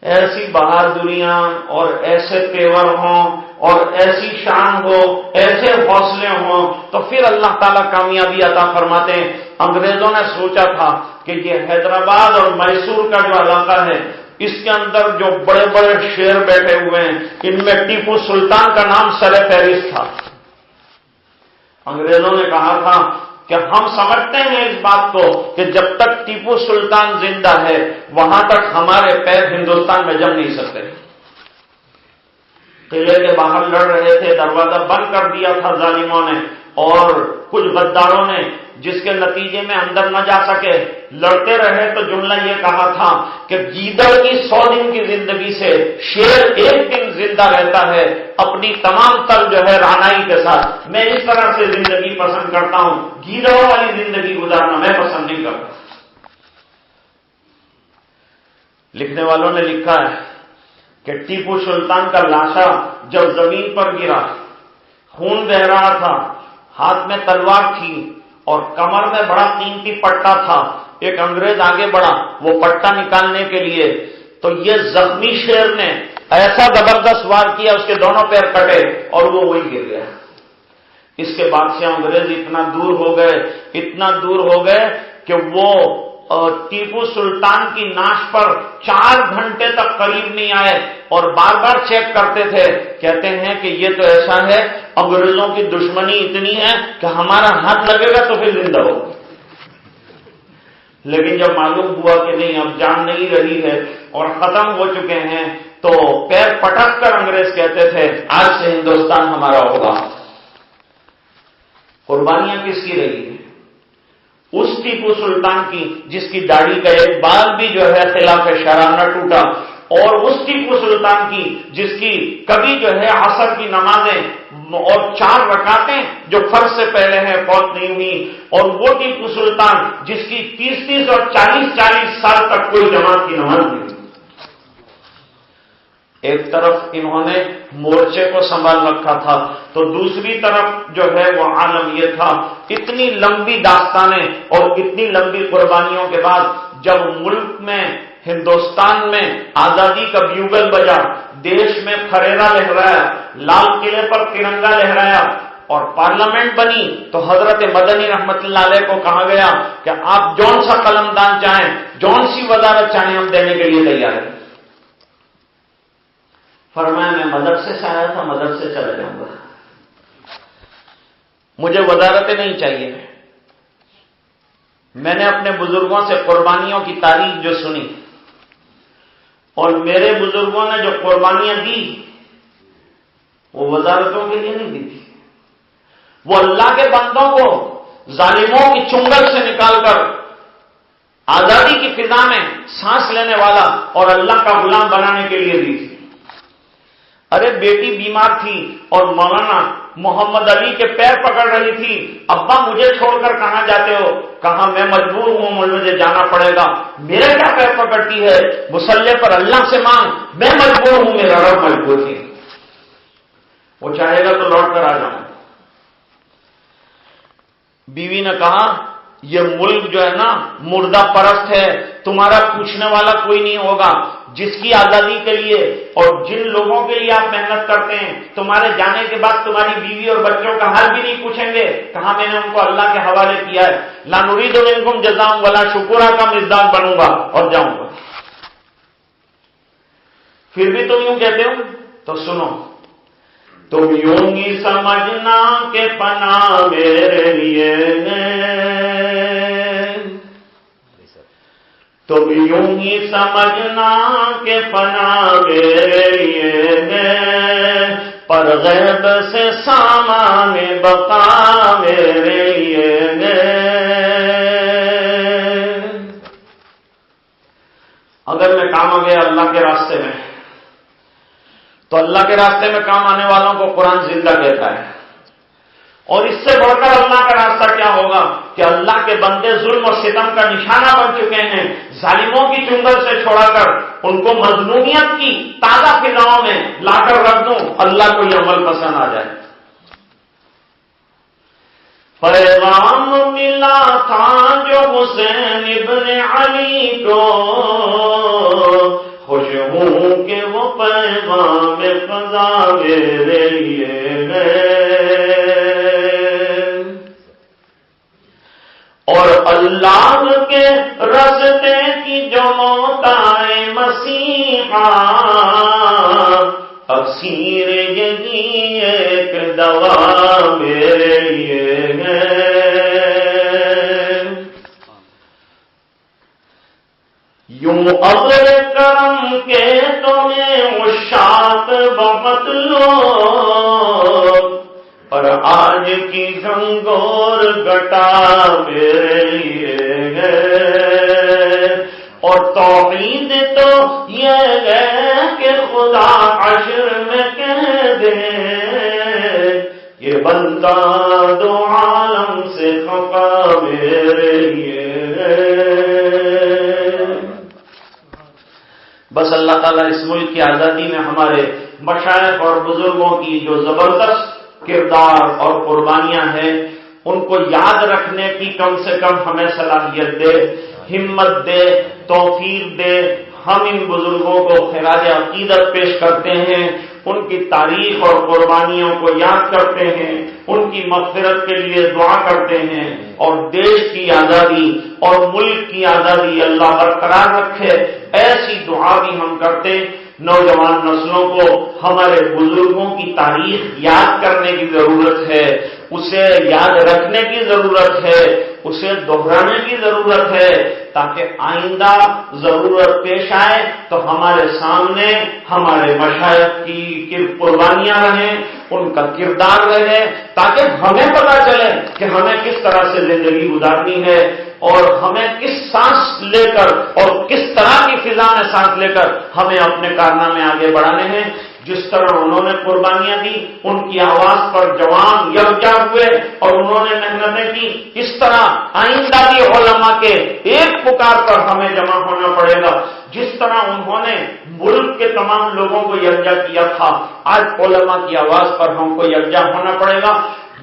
ایسی بہادریاں اور ایسے تیور ہوں اور ایسی شان ہو، ایسے حوصلے ہوں، تو پھر اللہ تعالیٰ کامیابی عطا فرماتے ہیں۔ انگریزوں نے سوچا تھا کہ یہ حیدرآباد اور میسور کا جو علاقہ ہے، اس کے اندر جو بڑے بڑے شیر بیٹھے ہوئے ہیں، ان میں ٹیپو سلطان کا نام سر فہرست تھا۔ انگریزوں نے کہا تھا کہ ہم سمجھتے ہیں اس بات کو کہ جب تک ٹیپو سلطان زندہ ہے وہاں تک ہمارے پیر ہندوستان میں جم نہیں سکتے۔ قلعے کے باہر لڑ رہے تھے، دروازہ بند کر دیا تھا ظالموں نے اور کچھ غداروں نے، جس کے نتیجے میں اندر نہ جا سکے، لڑتے رہے تو جملہ یہ کہا تھا کہ گیدڑ کی 100 دن کی زندگی سے شیر 1 دن زندہ رہتا ہے اپنی تمام تر جو ہے رعنائی کے ساتھ۔ میں اس طرح سے زندگی پسند کرتا ہوں، گیدڑوں والی زندگی گزارنا میں پسند نہیں کرتا۔ لکھنے والوں نے لکھا ہے کہ ٹیپو سلطان کا لاشا جب زمین پر گرا، خون بہ رہا تھا، ہاتھ میں تلوار تھی اور کمر میں بڑا قیمتی پٹا تھا۔ ایک انگریز آگے بڑھا وہ پٹا نکالنے کے لیے، تو یہ زخمی شیر نے ایسا زبردست وار کیا، اس کے دونوں پیر کٹے اور وہ وہی گر گیا۔ اس کے بعد سے انگریز اتنا دور ہو گئے کہ وہ ٹیپو سلطان کی ناش پر 4 گھنٹے تک قریب نہیں آئے اور بار بار چیک کرتے تھے۔ کہتے ہیں کہ یہ تو ایسا ہے، انگریزوں کی دشمنی اتنی ہے کہ ہمارا ہاتھ لگے گا تو پھر زندہ ہو۔ لیکن جب معلوم ہوا کہ نہیں، اب جان نہیں رہی ہے اور ختم ہو چکے ہیں، تو پیر پٹک کر انگریز کہتے تھے آج سے ہندوستان ہمارا ہوگا۔ قربانیاں کس کی رہی ہیں؟ اس ٹیپو سلطان کی جس کی داڑھی کا ایک بال بھی جو ہے خلاف شرع نہ ٹوٹا، اور اس ٹیپو سلطان کی جس کی کبھی جو ہے عصر کی نمازیں اور 4 رکعتیں جو فرض سے پہلے ہیں فوت نہیں ہوئی، اور وہ ٹیپو سلطان جس کی 30 اور 40 سال تک کوئی جماعت کی نماز نہیں ہوئی۔ ایک طرف انہوں نے مورچے کو سنبھال رکھا تھا تو دوسری طرف جو ہے وہ عالم یہ تھا۔ اتنی لمبی داستانیں اور اتنی لمبی قربانیوں کے بعد جب ملک میں، ہندوستان میں آزادی کا بیوگل بجا، دیش میں پھریرا لہرایا، لال قلعے پر ترنگا لہرایا اور پارلیمنٹ بنی، تو حضرت مدنی رحمت اللہ علیہ کو کہا گیا کہ آپ جون سا قلم دان چاہیں، جون سی وزارت چاہیں، ہم دینے کے لیے تیار ہیں۔ فرمایا میں مدرسے سے آیا تھا، مدرسے چلا جاؤں گا، مجھے وزارتیں نہیں چاہیے۔ میں نے اپنے بزرگوں سے قربانیوں کی تاریخ جو سنی، اور میرے بزرگوں نے جو قربانیاں دی وہ وزارتوں کے لیے نہیں دی تھی، وہ اللہ کے بندوں کو ظالموں کی چنگل سے نکال کر آزادی کی فضا میں سانس لینے والا اور اللہ کا غلام بنانے کے لیے دی تھی۔ ارے بیٹی بیمار تھی اور مولانا محمد علی کے پیر پکڑ رہی تھی، ابا مجھے چھوڑ کر کہاں جاتے ہو؟ کہا میں مجبور ہوں، مجھے جانا پڑے گا۔ میرے کیا پیر پکڑتی ہے؟ مصلی پر اللہ سے مانگ، میں مجبور ہوں، میرا رب مجبور تھی، وہ چاہے گا تو لوٹ کر آ جاؤں۔ بیوی نے کہا یہ ملک جو ہے نا مردہ پرست ہے، تمہارا پوچھنے والا کوئی نہیں ہوگا۔ جس کی آزادی کے لیے اور جن لوگوں کے لیے آپ محنت کرتے ہیں، تمہارے جانے کے بعد تمہاری بیوی اور بچوں کا حال بھی نہیں پوچھیں گے۔ کہا میں نے ان کو اللہ کے حوالے کیا ہے، لا نرید منکم جزاء ولا شکورا کا مزداق بنوں گا اور جاؤں گا۔ پھر بھی تم یوں کہتے ہو تو سنو، تم یوں ہی سمجھنا کہ پناہ میرے لیے تم یوں ہی سمجھنا کہ پناہ میرے لیے پر غیب سے سامان بقا میرے لیے اگر میں کام آ گیا اللہ کے راستے میں، تو اللہ کے راستے میں کام آنے والوں کو قرآن زندہ کہتا ہے۔ اور اس سے بڑھ کر اللہ کا راستہ کیا ہوگا کہ اللہ کے بندے ظلم اور ستم کا نشانہ بن چکے ہیں، ظالموں کی چنگل سے چھوڑا کر ان کو مظلومیت کی تازہ فضاؤں میں لا کر رکھ دوں، اللہ کو یہ عمل پسند آ جائے۔ پیغام ملا تھا جو حسین ابن علی کو، خوش ہوں کہ وہ پیغام قضا میرے لیے ہے، اور اللہ کے راستے کی جو موتائے مسیحا، اکسیر یہی ایک دوا میرے لیے ہے۔ یوں ابر کرم کے تمہیں عشاق بہت لوگ، اور آج کی گھنگور گٹا میرے لیے ہے، اور توحید تو یہ ہے کہ خدا حشر میں کہہ دے، یہ بندہ دو عالم سے خفا میرے لیے ہے۔ بس اللہ تعالیٰ اس ملک کی آزادی میں ہمارے مشائخ اور بزرگوں کی جو زبردست کردار اور قربانیاں ہیں ان کو یاد رکھنے کی کم سے کم ہمیں صلاحیت دے، ہمت دے، توفیق دے۔ ہم ان بزرگوں کو خراج عقیدت پیش کرتے ہیں، ان کی تاریخ اور قربانیوں کو یاد کرتے ہیں، ان کی مغفرت کے لیے دعا کرتے ہیں، اور دیش کی آزادی اور ملک کی آزادی اللہ برقرار رکھے، ایسی دعا بھی ہم کرتے۔ نوجوان نسلوں کو ہمارے بزرگوں کی تاریخ یاد کرنے کی ضرورت ہے، اسے یاد رکھنے کی ضرورت ہے، اسے دہرانے کی ضرورت ہے، تاکہ آئندہ ضرورت پیش آئے تو ہمارے سامنے ہمارے مشائخ کی قربانیاں رہیں، ان کا کردار رہے، تاکہ ہمیں پتہ چلے کہ ہمیں کس طرح سے زندگی گزارنی ہے، اور ہمیں کس سانس لے کر اور کس طرح کی فضا میں سانس لے کر ہمیں اپنے کارنامے آگے بڑھانے ہیں۔ جس طرح انہوں نے قربانیاں دی، ان کی آواز پر جوان یکجا ہوئے اور انہوں نے محنتیں کی، اس طرح آئندہ بھی علماء کے ایک پکار پر ہمیں جمع ہونا پڑے گا۔ جس طرح انہوں نے ملک کے تمام لوگوں کو یکجا کیا تھا، آج علماء کی آواز پر ہم کو یکجا ہونا پڑے گا۔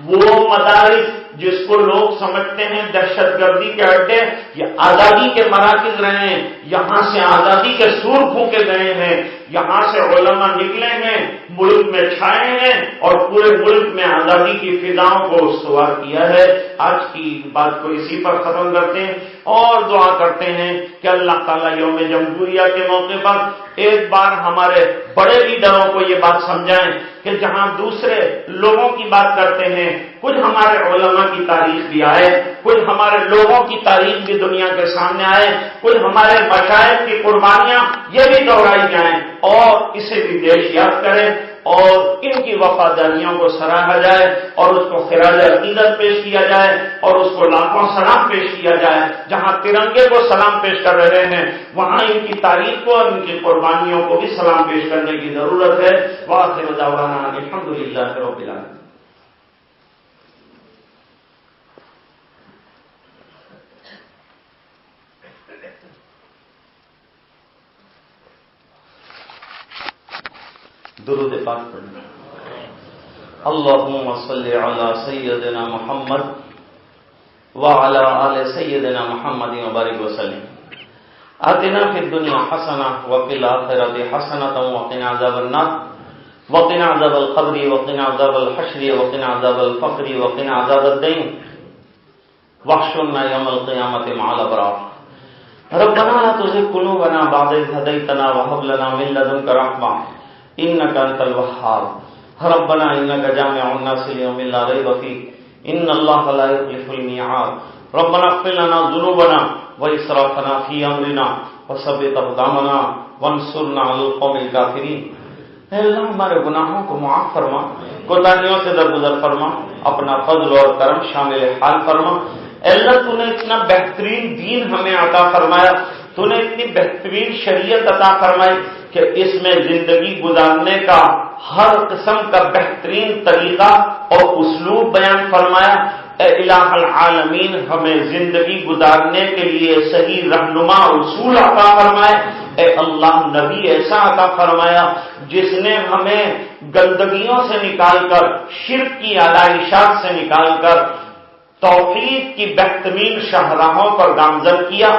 وہ مدارس جس کو لوگ سمجھتے ہیں دہشت گردی کے اڈے، یہ آزادی کے مراکز رہے ہیں، یہاں سے آزادی کے سور پھونکے گئے ہیں، یہاں سے علماء نکلے ہیں، ملک میں چھائے ہیں اور پورے ملک میں آزادی کی فضاؤں کو استوار کیا ہے۔ آج کی بات کو اسی پر ختم کرتے ہیں اور دعا کرتے ہیں کہ اللہ تعالیٰ یوم جمہوریہ کے موقع پر ایک بار ہمارے بڑے لیڈروں کو یہ بات سمجھائیں کہ جہاں دوسرے لوگوں کی بات کرتے ہیں، کچھ ہمارے علماء کی تاریخ بھی آئے، کچھ ہمارے لوگوں کی تاریخ بھی دنیا کے سامنے آئے، کچھ ہمارے مشائخ کی قربانیاں یہ بھی دہرائی جائیں، اور اسے بھی دیش یاد کرے، اور ان کی وفاداریوں کو سراہا جائے، اور اس کو خراج عقیدت پیش کیا جائے، اور اس کو لاکھوں سلام پیش کیا جائے۔ جہاں ترنگے کو سلام پیش کر رہے ہیں، وہاں ان کی تاریخ کو اور ان کی قربانیوں کو بھی سلام پیش کرنے کی ضرورت ہے۔ وآخر دعوانا الحمدللہ رب العالمین۔ درود پاک پڑھنا۔ اللہم صلی علی سیدنا محمد وعلی آل سیدنا محمد وبارک وسلم۔ آتنا فی الدنیا حسنہ وفی الآخرۃ حسنۃ وقنا عذاب النار وقنا عذاب القبر وقنا عذاب الحشر وقنا عذاب الفقر وقنا عذاب الدین واحشرنا یوم القیامۃ مع الابرار۔ ربنا لا تزغ قلوبنا بعد إذ هديتنا وهب لنا من لدنك رحمة إنك أنت الوهاب۔ ربنا إنك جامع الناس ليوم لا ريب فيه إن الله لا يخلف الميعاد۔ ربنا اغفر لنا ذنوبنا وإسرافنا في أمرنا وثبت أقدامنا وانصرنا على القوم الكافرين۔ اے اللہ ہمارے گناہوں کو معاف فرما، کوتاہیوں سے درگزر فرما، اپنا فضل اور کرم شامل حال فرما۔ اے اللہ تو نے اتنا بہترین دین ہمیں عطا فرمایا، تو نے اتنی بہترین شریعت عطا فرمائی کہ اس میں زندگی گزارنے کا ہر قسم کا بہترین طریقہ اور اسلوب بیان فرمایا۔ اے الہ العالمین ہمیں زندگی گزارنے کے لیے صحیح رہنما اصول عطا فرمائے۔ اے اللہ نبی ایسا عطا فرمایا جس نے ہمیں گندگیوں سے نکال کر، شرک کی علائشات سے نکال کر توحید کی بہترین شاہراہوں پر گامزن کیا۔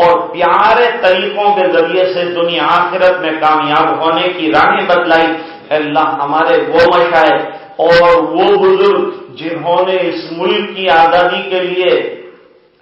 اور پیارے طریقوں کے ذریعے سے دنیا آخرت میں کامیاب ہونے کی راہیں بتلائی۔ اے اللہ ہمارے وہ مشائخ اور وہ بزرگ جنہوں نے اس ملک کی آزادی کے لیے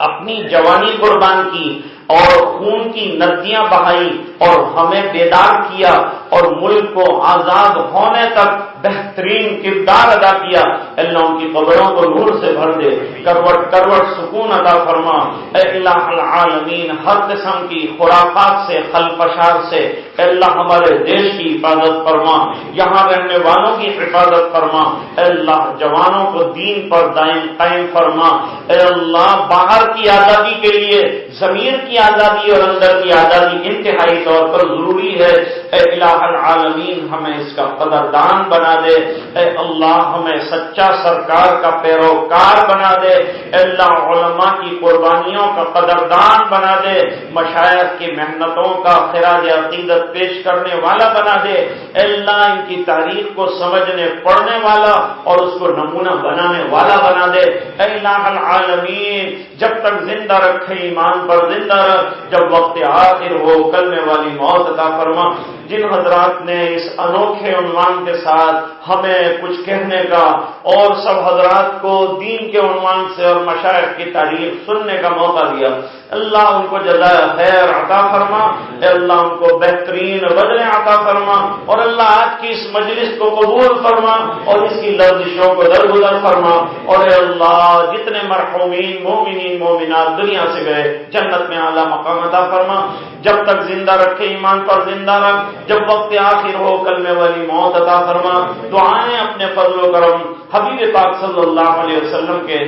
اپنی جوانی قربان کی اور خون کی ندیاں بہائی اور ہمیں بیدار کیا اور ملک کو آزاد ہونے تک بہترین کردار ادا کیا، اللہ ان کی قبروں کو نور سے بھر دے، کروٹ کروٹ سکون عطا فرما۔ اے الہ العالمین ہر قسم کی خرافات سے خلفشار سے اے اللہ ہمارے دیش کی حفاظت فرما، یہاں رہنے والوں کی حفاظت فرما۔ اے اللہ جوانوں کو دین پر دائم قائم فرما۔ اے اللہ باہر کی آزادی کے لیے ضمیر کی آزادی اور اندر کی آزادی انتہائی طور پر ضروری ہے۔ اے الہ العالمین ہمیں اس کا قدردان بنا دے۔ اے اللہ ہمیں سچا سرکار کا پیروکار بنا دے۔ اے اللہ علماء کی قربانیوں کا قدردان بنا دے، مشائخ کی محنتوں کا خراج عقیدت پیش کرنے والا بنا دے۔ اے اللہ ان کی تاریخ کو سمجھنے پڑھنے والا اور اس کو نمونہ بنانے والا بنا دے۔ اے الہ العالمین جب تک زندہ رکھے ایمان پر زندہ رکھ، جب وقت آخر ہو کلمے والی موت عطا فرما۔ جن حضرات نے اس انوکھے عنوان کے ساتھ ہمیں کچھ کہنے کا اور سب حضرات کو دین کے عنوان سے اور مشائخ کی تعریف سننے کا موقع دیا، اللہ ان کو جزائے خیر عطا فرما۔ اے اللہ ان کو بہترین بدلیں عطا فرما، اور اللہ آج کی اس مجلس کو قبول فرما اور اس کی لرزشوں کو درگزر فرما۔ اور اے اللہ جتنے مرحومین مومنین مومنات دنیا سے گئے جنت میں اعلیٰ مقام عطا فرما۔ جب تک زندہ رکھے ایمان پر زندہ رکھ، جب وقت آخر ہو کلمے والی موت عطا فرما۔ دعائیں اپنے فضل و کرم حبیب پاک صلی اللہ علیہ وسلم کے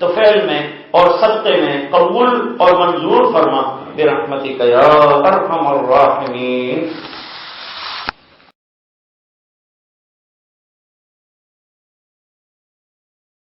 طفیل میں اور صدقے میں قبول اور منظور فرما برحمتک یا ارحم الراحمین۔